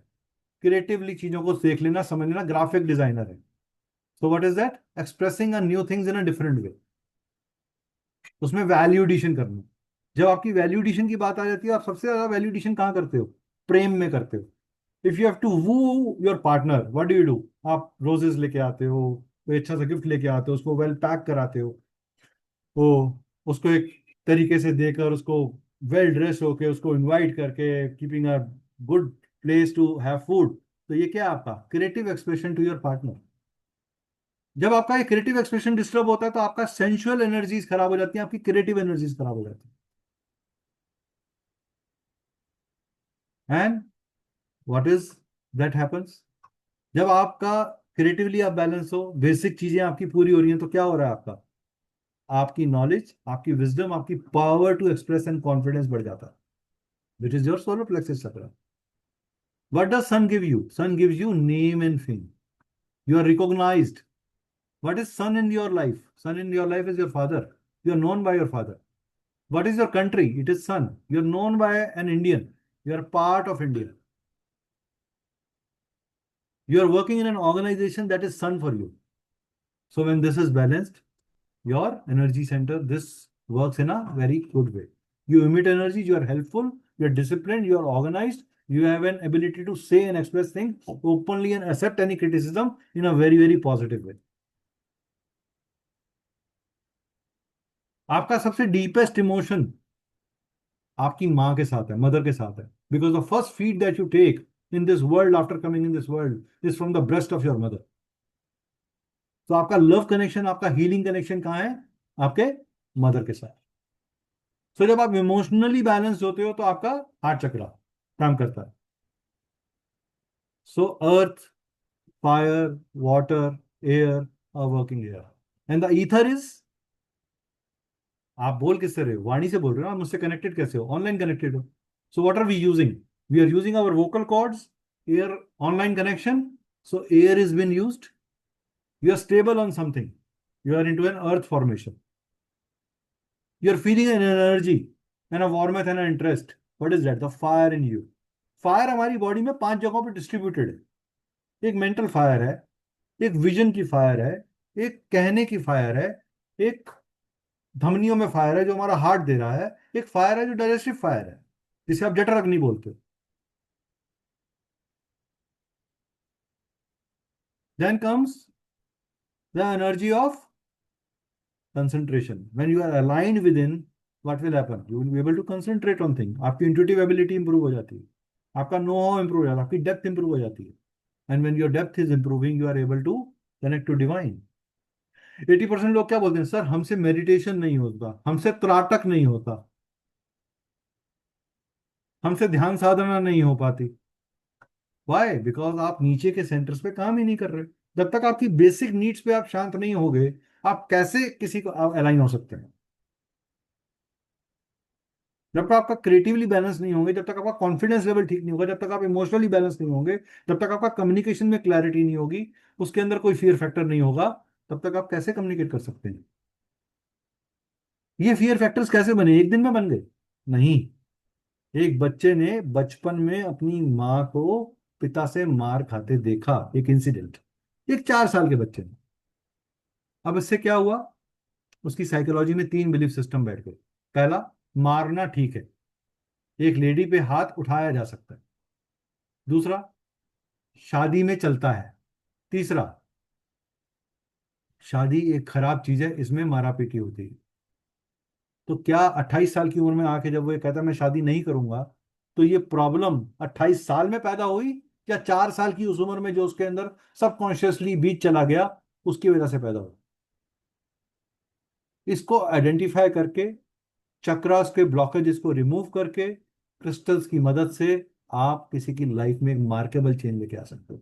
क्रिएटिवली चीजों को देख लेना, समझ लेना। ग्राफिक डिजाइनर है, so what is that? Expressing a new things in a different way. उसमें वैल्यू एडिशन करना। जब आपकी वैल्यू एडिशन की बात आ जाती है, आप सबसे ज्यादा वैल्यू एडिशन कहाँ करते हो? प्रेम में करते हो। If you have to woo your partner, what do? आप रोजेस लेके आते हो, कोई अच्छा सा गिफ्ट लेके आते हो, उसको वेल पैक कराते हो, वो उसको एक तरीके से देकर, उसको वेल ड्रेस होके उसको इनवाइट करके, keeping a good place to have food. तो ये क्या है? आपका creative expression to your partner. जब आपका ये क्रिएटिव एक्सप्रेशन डिस्टर्ब होता है तो आपका सेंसुअल एनर्जीज खराब हो जाती है, आपकी क्रिएटिव एनर्जीज खराब हो जाती है। And what is that happens? जब आपका क्रिएटिवली आप बैलेंस हो, बेसिक चीजें आपकी पूरी हो रही हैं, तो क्या हो रहा है? आपका, आपकी नॉलेज, आपकी विजडम, आपकी power to express and confidence बढ़ जाता है, which is your solar plexus chakra. What does sun give you? Sun gives you name and fame. You are recognized. What is sun in your life? Sun in your life is your father. You are known by your father. What is your country? It is sun. You are known by an Indian. You are part of India. You are working in an organization that is sun for you. So when this is balanced, your energy center, this works in a very good way. You emit energy, you are helpful, you are disciplined, you are organized, you have an ability to say and express things openly and accept any criticism in a very, very positive way. आपका सबसे deepest emotion आपकी माँ के साथ है, mother के साथ है, because the first feed that you take in this world after coming in this world is from the breast of your mother. तो आपका लव कनेक्शन, आपका हीलिंग कनेक्शन कहाँ है? आपके मदर के साथ। सो जब आप इमोशनली बैलेंस होते हो तो आपका हार्ट चक्र काम करता है। So earth, fire, water, air are working here, and the ether is, आप बोल किससे रहे हो? वाणी से बोल रहे हो। आप मुझसे कनेक्टेड कैसे हो? ऑनलाइन कनेक्टेड हो। So what are we using? We are using our vocal cords, air, online connection. So air is been used. You are stable on something. You are into an earth formation. You are feeling an energy and a warmth and an interest. What is that? The fire in you. Fire हमारी body में 5 जगहों पर distributed है। एक mental fire है, एक vision की fire है, एक कहने की फायर है, एक धमनियों में फायर है जो हमारा हार्ट दे रहा है, एक फायर है जो डाइजेस्टिव फायर है जिसे आप जठर अग्नि बोलते हो। Then comes the energy of concentration. When you are aligned within, what will happen? You will be able to concentrate on thing. आपकी intuitive ability improve हो जाती है, आपका know how improve हो जाता है, आपकी depth improve हो जाती है. And when your depth is improving, you are able to connect to divine. 80% लोग क्या बोलते हैं, सर हमसे मेडिटेशन नहीं होता, हमसे त्राटक नहीं होता, हमसे ध्यान साधना नहीं हो पाती। वाई? बिकॉज आप नीचे के सेंटर्स पे काम ही नहीं कर रहे। जब तक आपकी बेसिक नीड्स पे आप शांत नहीं होगे, आप कैसे किसी को अलाइन हो सकते हैं? जब तक आपका क्रिएटिवली बैलेंस नहीं होंगे, जब तक आपका कॉन्फिडेंस लेवल ठीक नहीं होगा, जब तक आप इमोशनली बैलेंस नहीं होंगे, जब तक आपका कम्युनिकेशन में क्लैरिटी नहीं होगी, उसके अंदर कोई फियर फैक्टर नहीं होगा, तब तक आप कैसे कम्युनिकेट कर सकते हैं? ये फियर फैक्टर्स कैसे बने? एक दिन में बन गए? नहीं। एक बच्चे ने बचपन में अपनी माँ को पिता से मार खाते देखा, एक इंसिडेंट, एक 4 साल के बच्चे ने। अब इससे क्या हुआ? उसकी साइकोलॉजी में 3 बिलीफ सिस्टम बैठ गए। पहला, मारना ठीक है, एक लेडी पे हाथ उठाया जा सकता है। दूसरा, शादी में चलता है। तीसरा, शादी एक खराब चीज है, इसमें मारा पीटी होती है। तो क्या 28 साल की उम्र में आके जब वो ये कहता मैं शादी नहीं करूंगा, तो ये प्रॉब्लम 28 साल में पैदा हुई या 4 साल की उस उम्र में जो उसके अंदर सबकॉन्शियसली बीच चला गया उसकी वजह से पैदा हुई? इसको आइडेंटिफाई करके, चक्रास के ब्लॉकेजेस को रिमूव करके, क्रिस्टल्स की मदद से आप किसी की लाइफ में एक मार्केबल चेंज लेके आ सकते हो।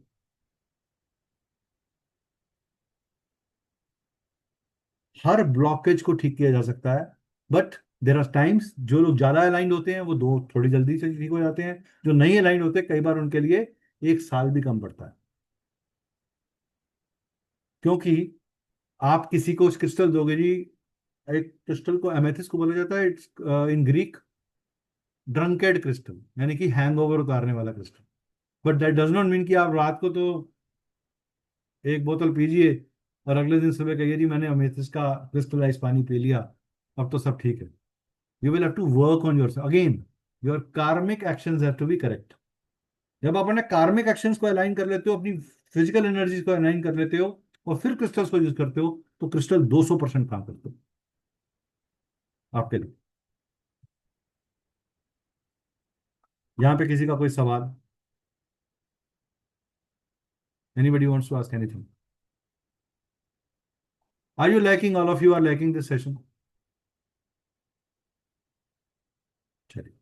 हर ब्लॉकेज को ठीक किया जा सकता है, बट देर आर टाइम्स जो लोग ज्यादा अलाइंड होते हैं वो दो थोड़ी जल्दी से ठीक हो जाते हैं, जो नहीं अलाइंड होते कई बार उनके लिए 1 साल भी कम पड़ता है। क्योंकि आप किसी को क्रिस्टल दोगे जी, एक क्रिस्टल को एमेथिस को बोला जाता है, इट्स इन ग्रीक ड्रंकेड क्रिस्टल, यानी कि हैंगओवर उतारने वाला crystal. But that does not mean कि आप रात को तो एक बोतल पीजिए और अगले दिन सुबह कहिए जी मैंने अमेथिस का क्रिस्टलाइज पानी पी लिया, अब तो सब ठीक है। You will have to work on yourself. Again, your karmic actions have to be correct. जब आप अपने कार्मिक एक्शंस को अलाइन कर लेते हो, अपनी फिजिकल एनर्जीज को अलाइन कर लेते हो और फिर क्रिस्टल्स को यूज करते हो, तो क्रिस्टल 200% काम करते हो आपके लिए। यहाँ पे किसी का कोई सवाल? Anybody wants to ask anything? Are you liking, all of you are liking this session? चलिए,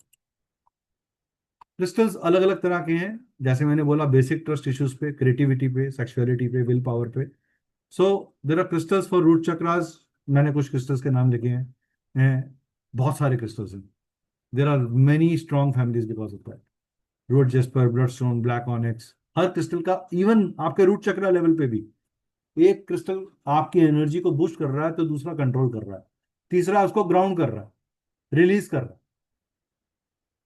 क्रिस्टल्स अलग अलग तरह के हैं, जैसे मैंने बोला बेसिक ट्रस्ट इश्यूज पे, क्रिएटिविटी पे, सेक्सुअलिटी पे, विल पावर पे। So there are crystals for root chakras. मैंने कुछ क्रिस्टल्स के नाम लिखे हैं, बहुत सारे क्रिस्टल्स हैं। There are many strong families because of that. Root jasper, blood stone, black onyx, हर क्रिस्टल का, इवन आपके रूट चक्रा लेवल पे भी एक क्रिस्टल आपकी एनर्जी को बूस्ट कर रहा है तो दूसरा कंट्रोल कर रहा है, तीसरा उसको ग्राउंड कर रहा है, रिलीज कर रहा है।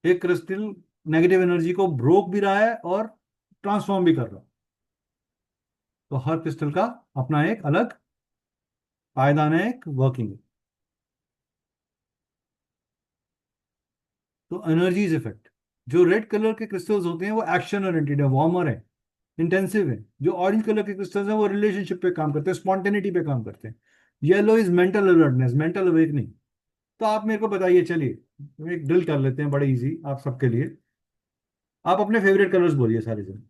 एक क्रिस्टल नेगेटिव एनर्जी को ब्रोक भी रहा है और ट्रांसफॉर्म भी कर रहा है। तो हर क्रिस्टल का अपना एक अलग पायदान है, एक वर्किंग है। तो एनर्जीज इफेक्ट, जो रेड कलर के क्रिस्टल्स होते हैं वो एक्शन ओरिएंटेड है, वार्मर है, इंटेंसिव है। जो ऑरेंज कलर के क्रिस्टल्स हैं वो रिलेशनशिप पे काम करते हैं, स्पॉन्टेनिटी पे काम करते हैं। Yellow is mental alertness, mental awakening. तो आप मेरे को बताइए, चलिए एक ड्रिल कर लेते हैं, बड़े इजी आप सबके लिए। आप अपने फेवरेट कलर्स बोलिए सारे जन।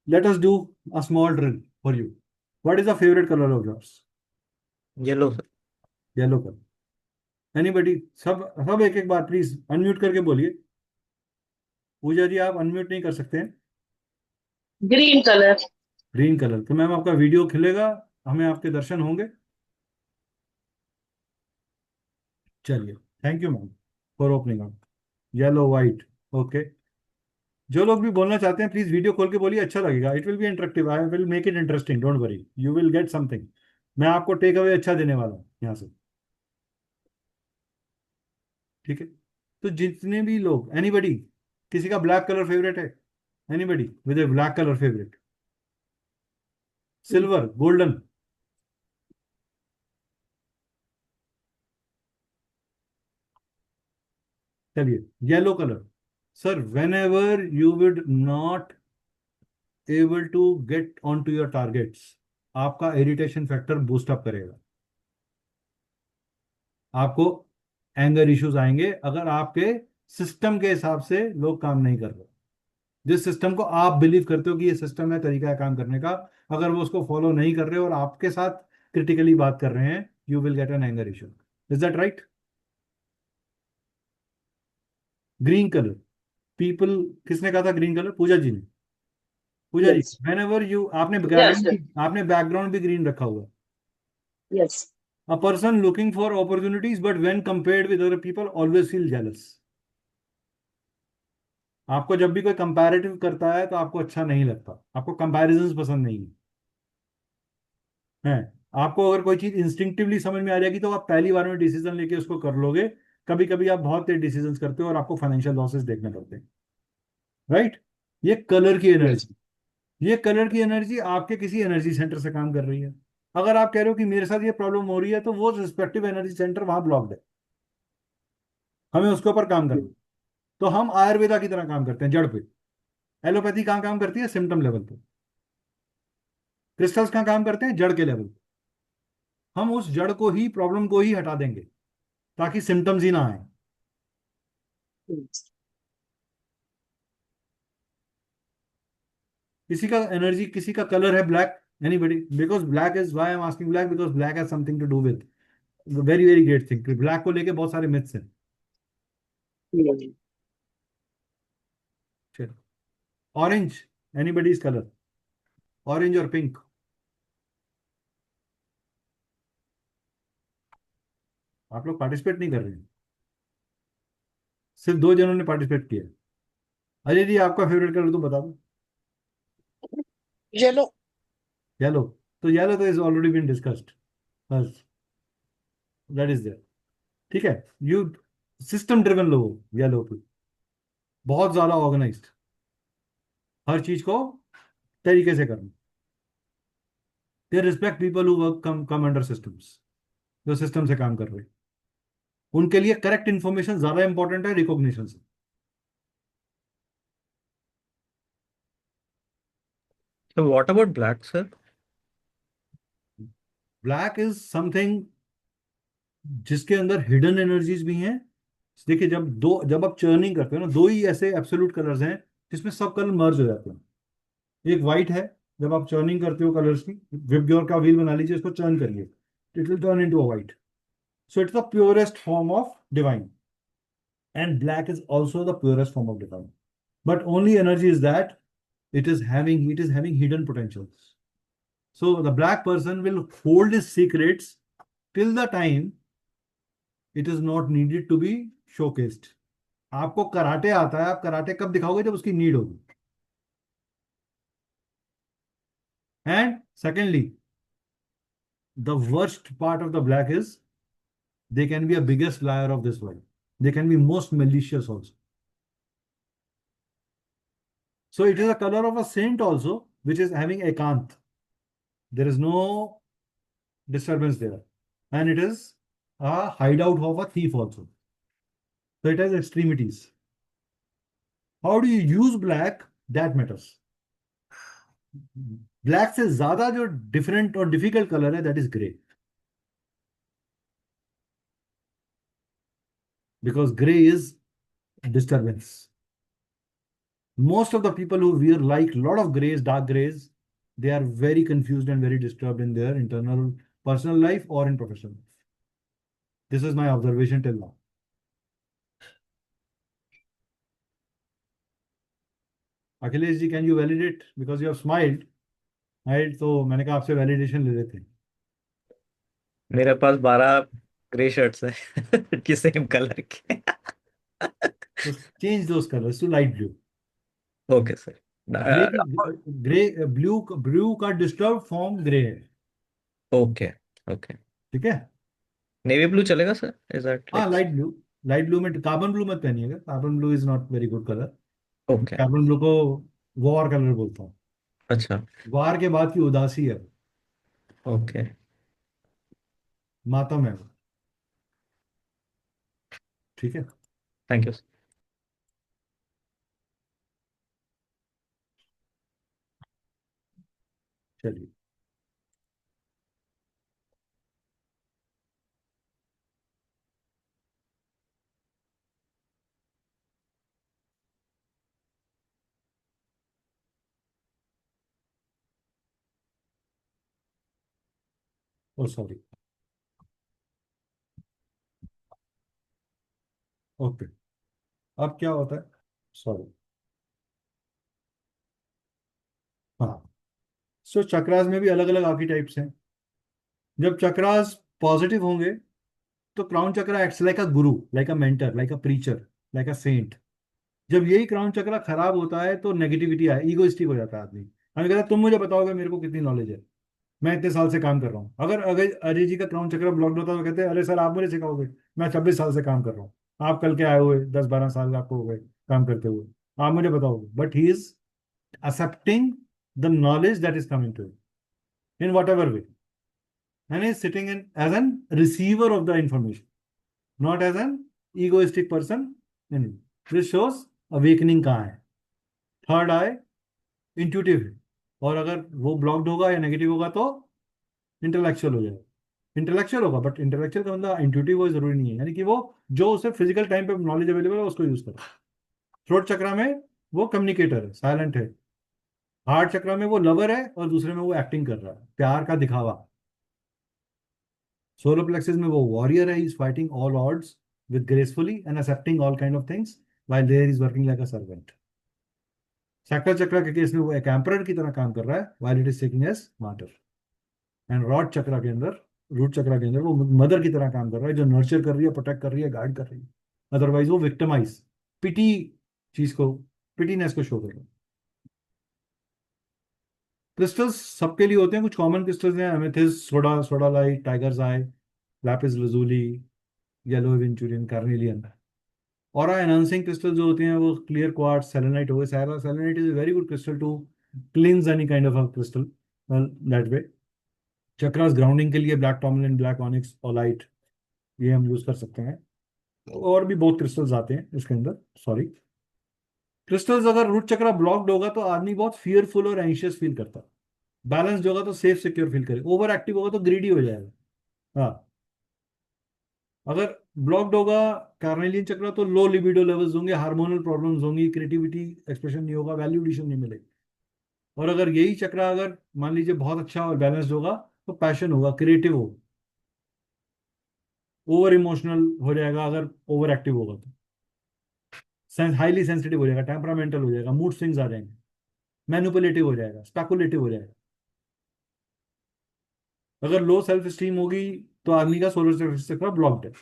Let us do a small drill for you. What is the favourite colour of yours? Yellow sir. Yellow colour. Anybody? सब सब एक एक बार प्लीज अनम्यूट करके बोलिए। पूजा जी आप अनम्यूट नहीं कर सकते हैं। Green colour. Green colour. तो मैम आपका वीडियो खिलेगा, हमें आपके दर्शन होंगे। चलिए, thank you ma'am for opening up. Yellow white, okay. जो लोग भी बोलना चाहते हैं प्लीज वीडियो खोल के बोलिए, अच्छा लगेगा। It will be interactive, I will make it interesting, don't worry, you will get something. मैं आपको टेक अवे अच्छा देने वाला हूँ यहाँ से, ठीक है? तो जितने भी लोग, एनीबडी, किसी का ब्लैक कलर फेवरेट है? Anybody with a black colour favourite? Silver, golden. चलिए, yellow colour. Sir, whenever you would not able to get on to your targets, आपका इरिटेशन फैक्टर बूस्ट अप करेगा। आपको anger issues आएंगे अगर आपके system के हिसाब से लोग काम नहीं कर रहे। जिस सिस्टम को आप बिलीव करते हो कि ये सिस्टम है, तरीका है काम करने का, अगर वो उसको फॉलो नहीं कर रहे और आपके साथ क्रिटिकली बात कर रहे हैं, you will get an anger issue. Is that right? Green colour, people, किसने कहा था ग्रीन कलर? पूजा जी ने। पूजा जी, Yes. When ever you, Yes, sir. आपने बैकग्राउंड भी ग्रीन रखा हुआ है। Yes. A person looking for opportunities, but when compared with other people, always feel jealous. आपको जब भी कोई कंपैरेटिव करता है तो आपको अच्छा नहीं लगता, आपको कंपैरिजंस पसंद नहीं है। आपको अगर कोई चीज इंस्टिंक्टिवली समझ में आ जाएगी तो आप पहली बार में डिसीजन लेके उसको कर लोगे। कभी कभी आप बहुत तेज डिसीजंस करते हो और आपको फाइनेंशियल लॉसेस देखने पड़ते हैं। राइट? ये कलर की Yes. एनर्जी, ये कलर की एनर्जी आपके किसी एनर्जी सेंटर से काम कर रही है। अगर आप कह रहे हो कि मेरे साथ ये प्रॉब्लम हो रही है, तो वो रिस्पेक्टिव एनर्जी सेंटर वहां ब्लॉक्ड है, हमें उसके ऊपर काम करना है। तो हम आयुर्वेदा की तरह काम करते हैं जड़ पे। एलोपैथी कहाँ काम करती है? सिम्टम लेवल पे। क्रिस्टल्स कहाँ काम करते हैं? जड़ के लेवल पे। हम उस जड़ को ही, प्रॉब्लम को ही हटा देंगे ताकि सिम्टम्स ही ना आए। Yes. किसी का एनर्जी, किसी का कलर है black, anybody? Because black is, why I am asking black, because black has something to do with very very great thing. Black को लेके बहुत सारे मिथ्स हैं। Yes. Orange, anybody's colour? Orange और पिंक? आप लोग पार्टिसिपेट नहीं कर रहे हैं, सिर्फ दो जनों ने पार्टिसिपेट किया। अजय जी, आपका फेवरेट कलर तो बता दो। येलो। येलो? तो येलो तो इज ऑलरेडी बीन डिस्कस्ड, बस दैट इज देयर। ठीक है, यू सिस्टम ड्रिवन लोग, येलो पे बहुत ज्यादा ऑर्गेनाइज्ड, हर चीज को तरीके से करना। They respect people who work come under systems, जो सिस्टम से काम कर रहे हैं। उनके लिए करेक्ट इंफॉर्मेशन ज्यादा इंपॉर्टेंट है रिकॉग्निशन से। So what about black, sir? Black is something जिसके अंदर हिडन एनर्जीज भी हैं। देखिए, जब आप चर्निंग करते हो ना, दो ही ऐसे एब्सोल्यूट कलर्स हैं जिसमें सब कलर मर्ज हो जाते हैं। एक वाइट है, जब आप चर्निंग करते हो कलर्स की, विबग्योर का व्हील बना लीजिए, इसको चर्न करिए, it will turn into a white. So it's the purest form of divine, and black is also the purest form of divine, but only energy is that it is having hidden potentials. So the black person will hold his secrets till the time it is not needed to be showcased. आपको karate आता है, आप karate कब दिखाओगे? जब उसकी need होगी। And secondly, the worst part of the black is they can be a biggest liar of this world. They can be most malicious also. So it is a color of a saint also, which is having ekant. There is no disturbance there. And it is a hideout of a thief also. So it has extremities. How do you use black? That matters. Black से ज्यादा जो different और difficult colour है, that is grey, because grey is disturbance. Most of the people who wear like lot of grays, dark grays, they are very confused and very disturbed in their internal personal life or in professional life. This is my observation till now. Akhilesh ji, can you validate? Because you have smiled, right? तो मैंने कहा आपसे validation ले लेते हैं। मेरे पास 12 grey shirts है कि सेम कलर के। तो change those colors to light blue. Okay sir. Grey की, ग्रे, ब्लू का डिस्टर्ब फॉर्म ग्रे है। Okay okay. ठीक है? नेवी ब्लू चलेगा सर? इज दैट हाँ, like? Light blue. Light blue में कार्बन ब्लू मत पहनिएगा, carbon blue is not very good colour. Okay. Carbon blue को वॉर कलर बोलता हूँ। अच्छा। वार के बाद की उदासी है। ओके, मातम है वो। ठीक है। Thank you. चलिए, ओ सॉरी, ओके। अब क्या होता है, सॉरी, हाँ। सो चक्रास में भी अलग अलग आर्किटाइप्स हैं। जब चक्रास पॉजिटिव होंगे तो crown chakra acts like a guru, like a mentor, like a preacher, like a saint. जब यही क्राउन चक्रा खराब होता है तो नेगेटिविटी है, ईगोइस्टिक हो जाता है आदमी। हमें कहता है तुम मुझे बताओगे मेरे को कितनी नॉलेज है, मैं इतने साल से काम कर रहा हूँ। अगर अगर अजय जी का क्राउन चक्र ब्लॉक्ड होता तो कहते हैं अरे सर आप मुझे सिखाओगे, मैं 26 साल से काम कर रहा हूँ, आप कल के आए हुए 10-12 साल आपको हो गए काम करते हुए, आप मुझे बताओगे। But he is accepting the knowledge that is coming to him in whatever way, and is sitting in as an receiver of the information, not as an egoistic person in it. This shows awakening कहाँ है। Third आई intuitive है, और अगर वो blocked होगा या negative होगा तो इंटेलेक्चुअल हो जाएगा। इंटेलेक्चुअल होगा, बट इंटेलेक्चुअल का मतलब इंट्यूटिव वो जरूरी नहीं है, यानी कि वो जो उसे फिजिकल टाइम पे नॉलेज अवेलेबल है उसको यूज करे। थ्रोट चक्रा में वो कम्युनिकेटर है, साइलेंट है। हार्ट चक्रा में वो लवर है और दूसरे में वो एक्टिंग कर रहा है, प्यार का दिखावा। सोलर प्लेक्सिस में वो वॉरियर है, is fighting all odds with gracefully and accepting all kind of things while there is working like a servant. Sacral chakra के केस में वो एक एम्परर की तरह काम कर रहा है while it is taking as martyr. And root chakra के अंदर, रूट चक्र के अंदर वो मदर की तरह काम कर रहा है, जो नर्चर कर रही है, प्रोटेक्ट कर रही है, गाइड कर रही है। अदरवाइज वो विक्टिमाइज, पिटी चीज को, पिटीनेस को शो कर रहा है। क्रिस्टल्स सबके लिए होते हैं, कुछ कॉमन क्रिस्टल्स हैं, amethyst, soda sodalite, tiger's eye, lapis lazuli, yellow aventurine, carnelian. और एनहांसिंग क्रिस्टल जो होते हैं वो क्लियर क्वार्ट्ज, सेलेनाइट हो गए। Selenite is a very good crystal to cleanse any kind of a crystal that way. Chakras grounding के लिए black tourmaline, black onyx, howlite, ये हम यूज कर सकते हैं। और भी बहुत क्रिस्टल्स आते हैं इसके अंदर, सॉरी। क्रिस्टल्स अगर रूट चक्रा ब्लॉक्ड होगा तो आदमी बहुत फियरफुल और एंशियस फील करता है। बैलेंस्ड होगा तो सेफ सिक्योर फील करे। ओवर एक्टिव होगा तो ग्रीडी हो जाएगा। हाँ, अगर ब्लॉक्ड होगा कार्नेलियन चक्र तो लो लिबिडो लेवल्स होंगे, हार्मोनल प्रॉब्लम्स होंगी, क्रिएटिविटी एक्सप्रेशन नहीं होगा, वैल्यू एडिशन नहीं मिलेगी। और अगर यही चक्र अगर मान लीजिए बहुत अच्छा और बैलेंस्ड होगा तो पैशन होगा, क्रिएटिव होगा। ओवर इमोशनल हो जाएगा अगर ओवर एक्टिव होगा तो, हाईली सेंसिटिव हो जाएगा, टेम्परामेंटल हो जाएगा, मूड स्विंग्स आ जाएंगे, मैनिपुलेटिव हो जाएगा, स्पेकुलेटिव हो जाएगा। अगर लो सेल्फ स्टीम होगी तो आदमी का सोलर चक्र ब्लॉक्ड है,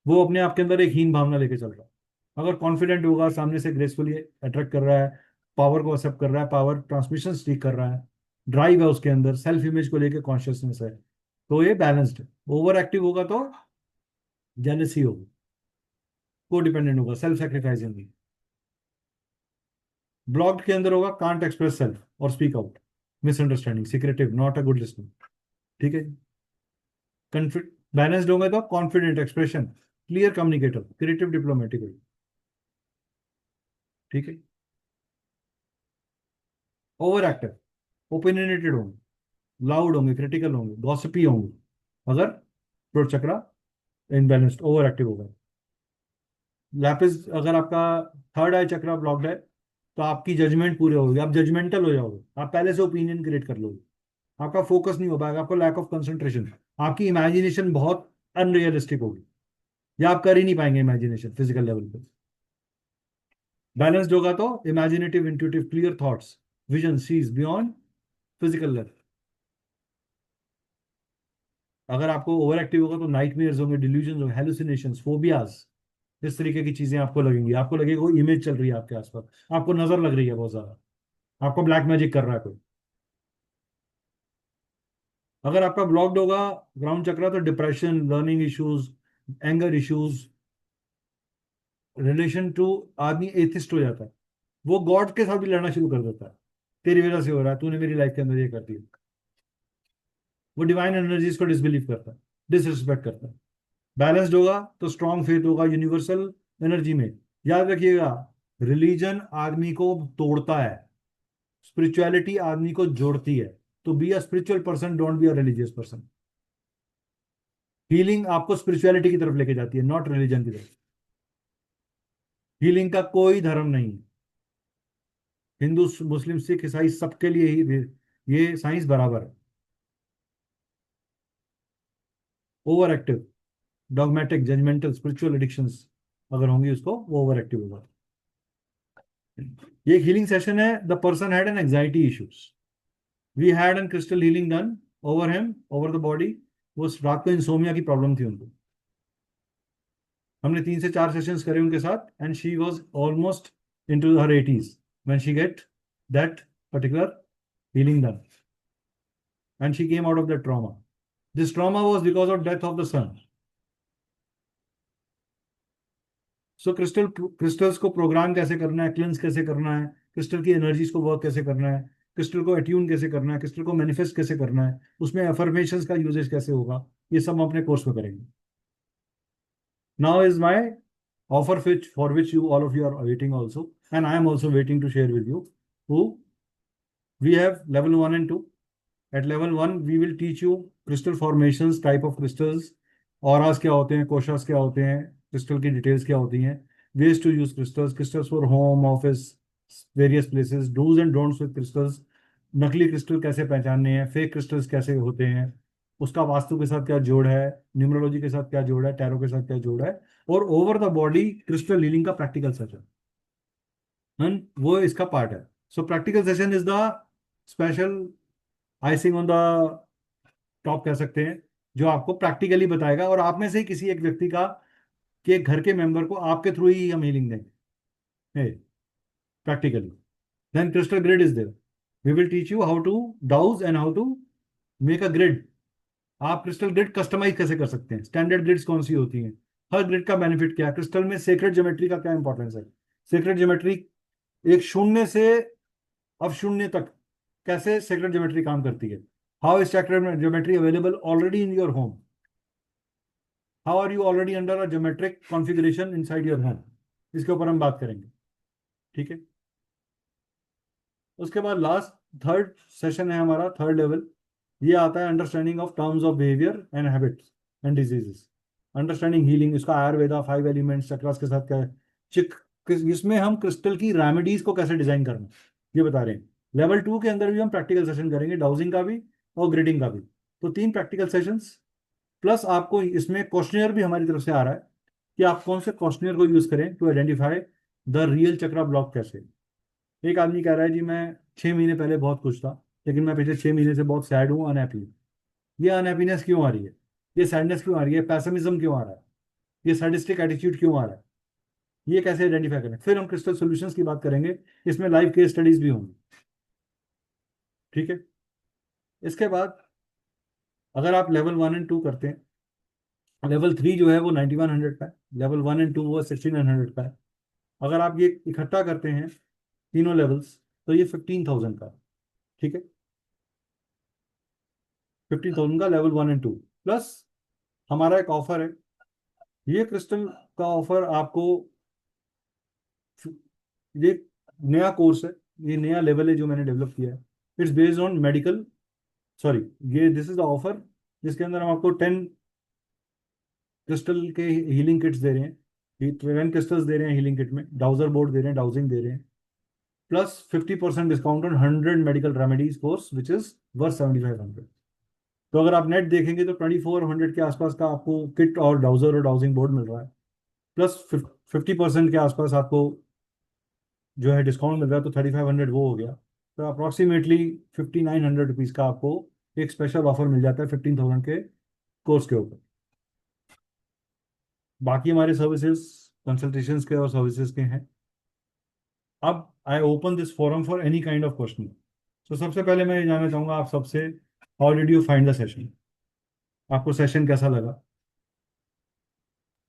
वो अपने आप के अंदर एक हीन भावना लेके चल रहा है। अगर कॉन्फिडेंट होगा, सामने से ग्रेसफुली अट्रैक्ट कर रहा है, पावर को एक्सेप्ट कर रहा है, पावर ट्रांसमिशन सीख कर रहा है, ड्राइव है उसके अंदर, सेल्फ इमेज को लेके कॉन्शियसनेस है, तो ये बैलेंस्ड है। ओवर एक्टिव होगा तो जेलसी होगी, को डिपेंडेंट होगा, सेल्फ सेक्रीफाइसिंग होगी। ब्लॉक्ड के अंदर होगा कांट एक्सप्रेस सेल्फ और speak out, misunderstanding, secretive, not a good listener. ठीक है जी। बैलेंस्ड होंगे तो confident expression, clear communicator, creative, diplomatic होगी। ठीक है। ओवर एक्टिव, ओपिनियनेटेड होंगे, लाउड होंगे, क्रिटिकल होंगे, गॉसिपी होंगे, अगर थ्रोट चक्रा इनबैलेंस्ड, ओवर एक्टिव होगा। लैपिस अगर आपका थर्ड आई चक्रा ब्लॉक्ड है तो आपकी जजमेंट पूरे होगी, आप जजमेंटल हो जाओगे, आप पहले से ओपिनियन क्रिएट कर लोगे, आपका फोकस नहीं हो पाएगा, आपको लैक ऑफ कंसंट्रेशन, आपकी इमेजिनेशन बहुत अनरियलिस्टिक होगी, या आप कर ही नहीं पाएंगे इमेजिनेशन फिजिकल लेवल पे। बैलेंस्ड होगा तो imaginative, intuitive, clear thoughts, vision sees beyond physical level. अगर आपको ओवर एक्टिव होगा तो नाइटमेयर्स होंगे, डिल्यूजन होंगे, हेलुसिनेशंस, फोबियाज, इस तरीके की चीजें आपको लगेंगी। आपको लगेगा कोई इमेज चल रही है आपके आसपास, आपको नजर लग रही है बहुत ज्यादा, आपको ब्लैक मैजिक कर रहा है कोई। अगर आपका ब्लॉक्ड होगा ग्राउंड चक्रा तो depression, learning issues, anger issues, relation to, आदमी एथिस्ट हो जाता है, वो गॉड के साथ भी लड़ना शुरू कर देता है, तेरी वजह से हो रहा है, तूने मेरी लाइफ के अंदर ये कर दिया। वो डिवाइन एनर्जीज को डिसबिलीव करता है, डिसरिस्पेक्ट करता है। बैलेंस्ड होगा तो स्ट्रांग फेथ होगा यूनिवर्सल एनर्जी में। याद रखिएगा, रिलीजन आदमी को तोड़ता है, स्पिरिचुअलिटी आदमी को जोड़ती है। तो be a spiritual person, don't be a religious person. Healing आपको स्पिरिचुअलिटी की तरफ लेके जाती है, नॉट रिलीजन की तरफ। हीलिंग का कोई धर्म नहीं है। हिंदू, मुस्लिम, सिख, ईसाई सबके लिए ही ये साइंस बराबर है। Over active, dogmatic, judgmental, spiritual addictions अगर होंगी उसको, वो ओवर एक्टिव होगा। ये एक हीलिंग सेशन है। The person had an anxiety issues, we had an crystal healing done over him, over the body. वो रात को इंसोमिया की प्रॉब्लम थी उनको। हमने 3 से 4 सेशंस करे उनके साथ, and she was almost into her 80s when she get that particular healing done, and she came out of that trauma. This trauma was because of death of the son. So crystals को programme कैसे करना है, cleanse कैसे करना है, crystal की energies को work कैसे करना है, क्रिस्टल को अट्यून कैसे करना है, क्रिस्टल को मैनिफेस्ट कैसे करना है, उसमें अफर्मेशंस का यूजेज कैसे होगा, ये सब हम अपने कोर्स में करेंगे। Now is my offer for which you all of you are waiting also, and I am also waiting to share with you. We have level 1 and 2. At level 1 we will teach you crystal formations, type of crystals, auras क्या होते हैं, कोशास क्या होते हैं, crystal की details क्या होती हैं, ways to use crystals, crystals for home, office, various places, do's and don'ts with crystals, नकली क्रिस्टल कैसे पहचानने हैं, फेक क्रिस्टल्स कैसे होते हैं, उसका वास्तु के साथ क्या जोड़ है, न्यूमरोलॉजी के साथ क्या जोड़ है, टैरो के साथ क्या जोड़ है, और over the body crystal healing का प्रैक्टिकल सेशन, वो इसका पार्ट है। सो practical session is the special icing on the top कह सकते हैं, जो आपको प्रैक्टिकली बताएगा, और आप में से ही किसी एक व्यक्ति का, कि एक घर के मेंबर को आपके थ्रू ही हम हीलिंग देंगे practically. Then crystal grid is there, we will teach you how to dowse and how to make a grid. आप क्रिस्टल ग्रिड कस्टमाइज कैसे कर सकते हैं, स्टैंडर्ड ग्रिड्स कौन सी होती हैं, हर ग्रिड का बेनिफिट क्या है, क्रिस्टल में सेक्रेट ज्योमेट्री का क्या इंपॉर्टेंस है, सेक्रेट ज्योमेट्री एक शून्य से अब शून्य तक कैसे सेक्रेट ज्योमेट्री काम करती है, how is sacred geometry available already in your home, how are you already under a geometric configuration inside your home, इसके ऊपर हम बात करेंगे। ठीक है, उसके बाद लास्ट थर्ड सेशन है हमारा, थर्ड लेवल, ये आता है understanding of terms of behaviour and habits and diseases, understanding healing, इसका आयुर्वेदा, 5 एलिमेंट्स, चक्रास के साथ क्या है, चिक, इसमें हम क्रिस्टल की रेमेडीज को कैसे डिजाइन करना ये बता रहे हैं। लेवल 2 के अंदर भी हम प्रैक्टिकल सेशन करेंगे, डाउजिंग का भी और ग्रिडिंग का भी। तो 3 प्रैक्टिकल सेशंस, प्लस आपको इसमें क्वेश्चनियर भी हमारी तरफ से आ रहा है कि आप कौन से क्वेश्चनियर को यूज करें to identify the real chakra block कैसे। एक आदमी कह रहा है जी मैं 6 महीने पहले बहुत खुश था, लेकिन मैं पिछले 6 महीने से बहुत सैड हूँ, अनहैप्पी हूँ। ये अनहैप्पीनेस क्यों आ रही है, ये सैडनेस क्यों आ रही है, पैसिमिज्म क्यों आ रहा है, ये सैडिस्टिक एटीट्यूड क्यों आ रहा है, ये कैसे आइडेंटिफाई करें। फिर हम क्रिस्टल सॉल्यूशंस की बात करेंगे, इसमें लाइव केस स्टडीज भी होंगी। ठीक है, इसके बाद अगर आप लेवल 1 एंड 2 करते हैं, लेवल 3 जो है वो 9100 का है, लेवल 1 एंड 2 वो 6900 का है। अगर आप ये इकट्ठा करते हैं तीनों लेवल्स तो ये 15,000 का है। ठीक है, 15,000 का लेवल 1 एंड 2, प्लस हमारा एक ऑफर है, ये क्रिस्टल का ऑफर आपको, ये नया कोर्स है, ये नया लेवल है जो मैंने डेवलप किया है, it's based on medical, sorry, ये दिस इज द ऑफर जिसके अंदर हम आपको 10 क्रिस्टल के हीलिंग किट्स दे रहे हैं, 10 क्रिस्टल्स दे रहे हैं हीलिंग किट में, डाउजर बोर्ड दे रहे हैं, डाउजिंग दे रहे हैं, plus 50% discount on 100 medical remedies course which is worth 7500। तो अगर आप नेट देखेंगे तो 2400 के आसपास का आपको किट और डाउजर और डाउजिंग बोर्ड मिल रहा है, प्लस 50% के आसपास आपको जो है डिस्काउंट मिल रहा है, तो 3500 वो हो गया। तो अप्रॉक्सीमेटली 5900 रुपीज़ का आपको एक स्पेशल ऑफर मिल जाता है 15,000 के कोर्स के ऊपर। बाकी हमारे सर्विसेज कंसल्टेशंस के और सर्विसेज के हैं। अब I open this forum for any kind of question. तो सबसे पहले मैं ये जानना चाहूँगा आप सबसे, how did you find the session, आपको सेशन कैसा लगा।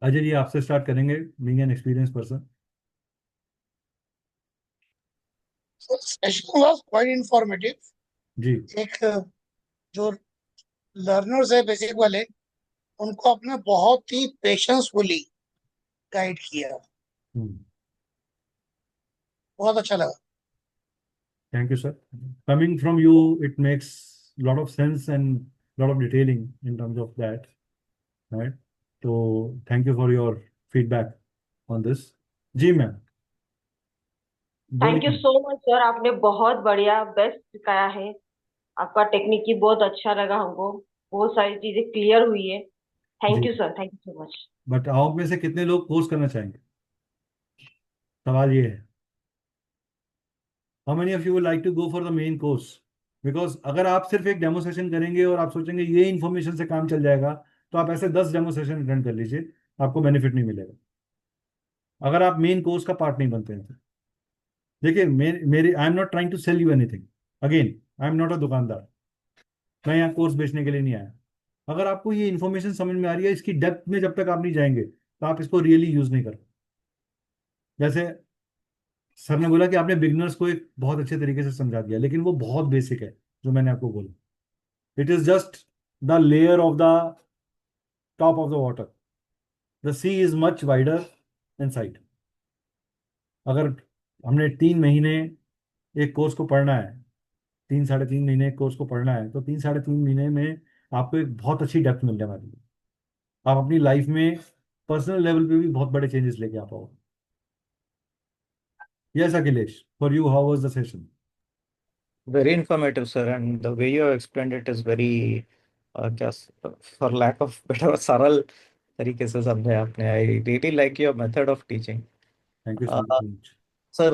अजय जी आपसे स्टार्ट करेंगे, being an experience person. Session was quite informative. जी एक जो लर्नर्स है बेसिक वाले, उनको आपने बहुत ही पेशेंसफुली गाइड किया, बहुत अच्छा लगा। Thank you, sir. Coming from you, it makes a lot of sense and a lot of detailing in terms of that, right? So thank you for your feedback on this. जी ma'am, thank you बोलिए। So much sir, आपने बहुत बढ़िया best सिखाया है। आपका technique ही बहुत अच्छा लगा हमको, बहुत सारी चीजें क्लियर हुई है। Thank ji, you sir, thank you so much. But आप में से कितने लोग कोर्स करना चाहेंगे? सवाल ये है, how many of you would like to go for the main course? Because अगर आप सिर्फ एक डेमो सेशन करेंगे और आप सोचेंगे ये इन्फॉर्मेशन से काम चल जाएगा, तो आप ऐसे 10 डेमो सेशन अटेंड कर लीजिए, आपको बेनिफिट नहीं मिलेगा अगर आप मेन कोर्स का पार्ट नहीं बनते हैं तो। देखिए, मेरी I am not trying to sell you anything, again I am not a दुकानदार, मैं यहाँ कोर्स बेचने के लिए नहीं आया। अगर आपको ये इन्फॉर्मेशन समझ में आ रही है, इसकी डेप्थ में जब तक आप नहीं जाएंगे तो आप इसको रियली यूज नहीं कर। जैसे सर ने बोला कि आपने बिगनर्स को एक बहुत अच्छे तरीके से समझा दिया, लेकिन वो बहुत बेसिक है जो मैंने आपको बोला। It is just the layer of the top of the water, the sea is much wider inside. अगर हमने 3 महीने एक कोर्स को पढ़ना है, 3 साढ़े 3 महीने एक कोर्स को पढ़ना है, तो 3 साढ़े 3 महीने में आपको एक बहुत अच्छी डेप्थ मिलने वाली है। आप अपनी लाइफ में पर्सनल लेवल पे भी बहुत बड़े चेंजेस लेके आ पाओगे। Yes Akhilesh, for you how was the session? Very informative, sir, and the way you have explained it is very, just for lack of better, सरल तरीके से समझे आपने. I really like your method of teaching. Thank you Uh, so much. Sir,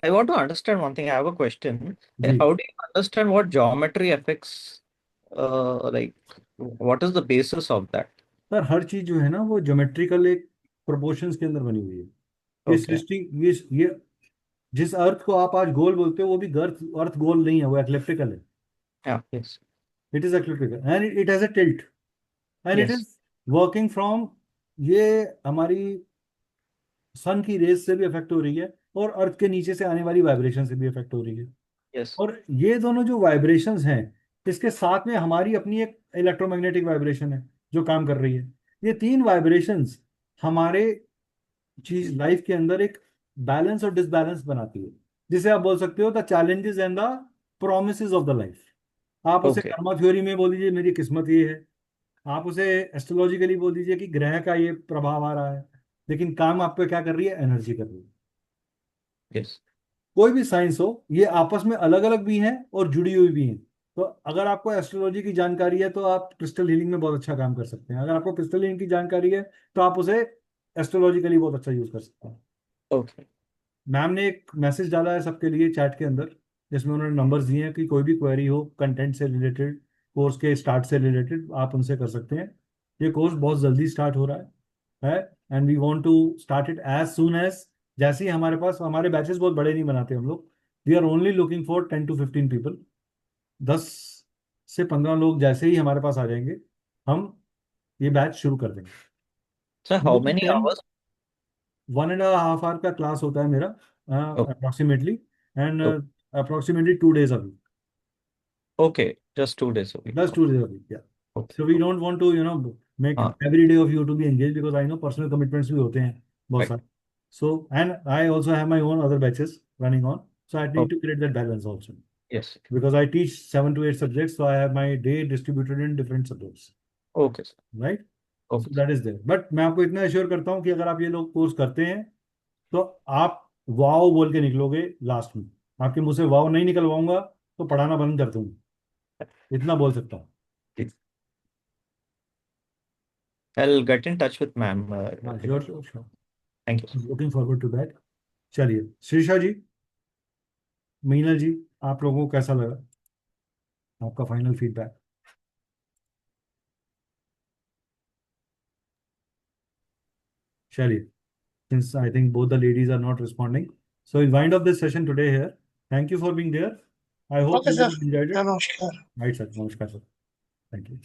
I want to understand one thing. I have a question. जी How do you understand what geometry affects? Like, what is the basis of that? Sir, हर चीज जो है ना वो geometrical एक proportions के अंदर बनी हुई है। ये Okay. सृष्टि, ये जिस अर्थ को आप आज गोल बोलते हो वो भी गर्थ अर्थ गोल नहीं है, वो एक्लिप्टिकल है। Yeah. Yes. It is elliptical and it has a tilt and it Yes. Is working from, ये हमारी सन की रेस से भी अफेक्ट हो रही है और अर्थ के नीचे से आने वाली वाइब्रेशन से भी अफेक्ट हो रही है। Yes. और ये दोनों जो वाइब्रेशंस हैं, इसके साथ में हमारी अपनी एक इलेक्ट्रोमैग्नेटिक वाइब्रेशन है जो काम कर रही है। ये 3 वाइब्रेशंस हमारे चीज लाइफ के अंदर एक बैलेंस और डिसबैलेंस बनाती है, जिसे आप बोल सकते हो the challenges and the promises of the life. आप उसे Okay. कर्मा थ्योरी में बोल दीजिए मेरी किस्मत ये है, आप उसे एस्ट्रोलॉजिकली बोल दीजिए कि ग्रह का ये प्रभाव आ रहा है, लेकिन काम आप पे क्या कर रही है? एनर्जी कर रही है। Yes. कोई भी साइंस हो, ये आपस में अलग अलग भी हैं और जुड़ी हुई भी हैं। तो अगर आपको एस्ट्रोलॉजी की जानकारी है तो आप क्रिस्टल हीलिंग में बहुत अच्छा काम कर सकते हैं। अगर आपको क्रिस्टल हीलिंग की जानकारी है तो आप उसे एस्ट्रोलॉजिकली बहुत अच्छा यूज कर सकते हैं। Okay. मैम ने एक मैसेज डाला है सबके लिए चैट के अंदर, जिसमें उन्होंने नंबर्स दिए हैं कि कोई भी क्वेरी हो कंटेंट से रिलेटेड, कोर्स के स्टार्ट से रिलेटेड, आप उनसे कर सकते हैं। ये कोर्स बहुत जल्दी स्टार्ट हो रहा है and we want to start it as soon as, जैसे ही हमारे पास, हमारे बैचेस बहुत बड़े नहीं बनाते हम लोग, we are only looking for 10 to 15 people. 10 से 15 लोग जैसे ही हमारे पास आ जाएंगे, हम ये बैच शुरू कर देंगे। So, how many 10 hours? 1.5 our का क्लास होता है मेरा Okay. Approximately, and Okay. Approximately 2 days a week, Okay. Just 2 days a week. just 2 days a week, yeah. Okay. So we don't want to, make हाँ. every day of you to be engaged, because I know personal commitments भी होते हैं बहुत Right. सारे. So, and I also have my own other batches running on, so I need Okay. to create that balance also, Yes. because I teach 7 to 8 subjects, so I have my day distributed in different subjects, Okay, sir. right? So Okay. that is there. But मैं आपको इतना assure करता हूँ कि अगर आप ये लोग कोर्स करते हैं तो आप वाओ बोल के निकलोगे लास्ट में। आपके मुंह से वाओ नहीं निकलवाऊंगा तो पढ़ाना बंद कर दूंगा, इतना बोल सकता हूँ। I'll get in touch with ma'am. Sure sure sure, Thank you, sir. Looking forward to that. चलिए शीर्षा जी, मीना जी, आप लोगों को कैसा लगा? आपका फाइनल फीडबैक। चलिए, since I think both the ladies are not responding, so we'll wind up this session today here. Thank you for being there. I hope okay you sir, guys enjoyed it. नमस्कार। Right, sir. Namaskar, sir. Thank you.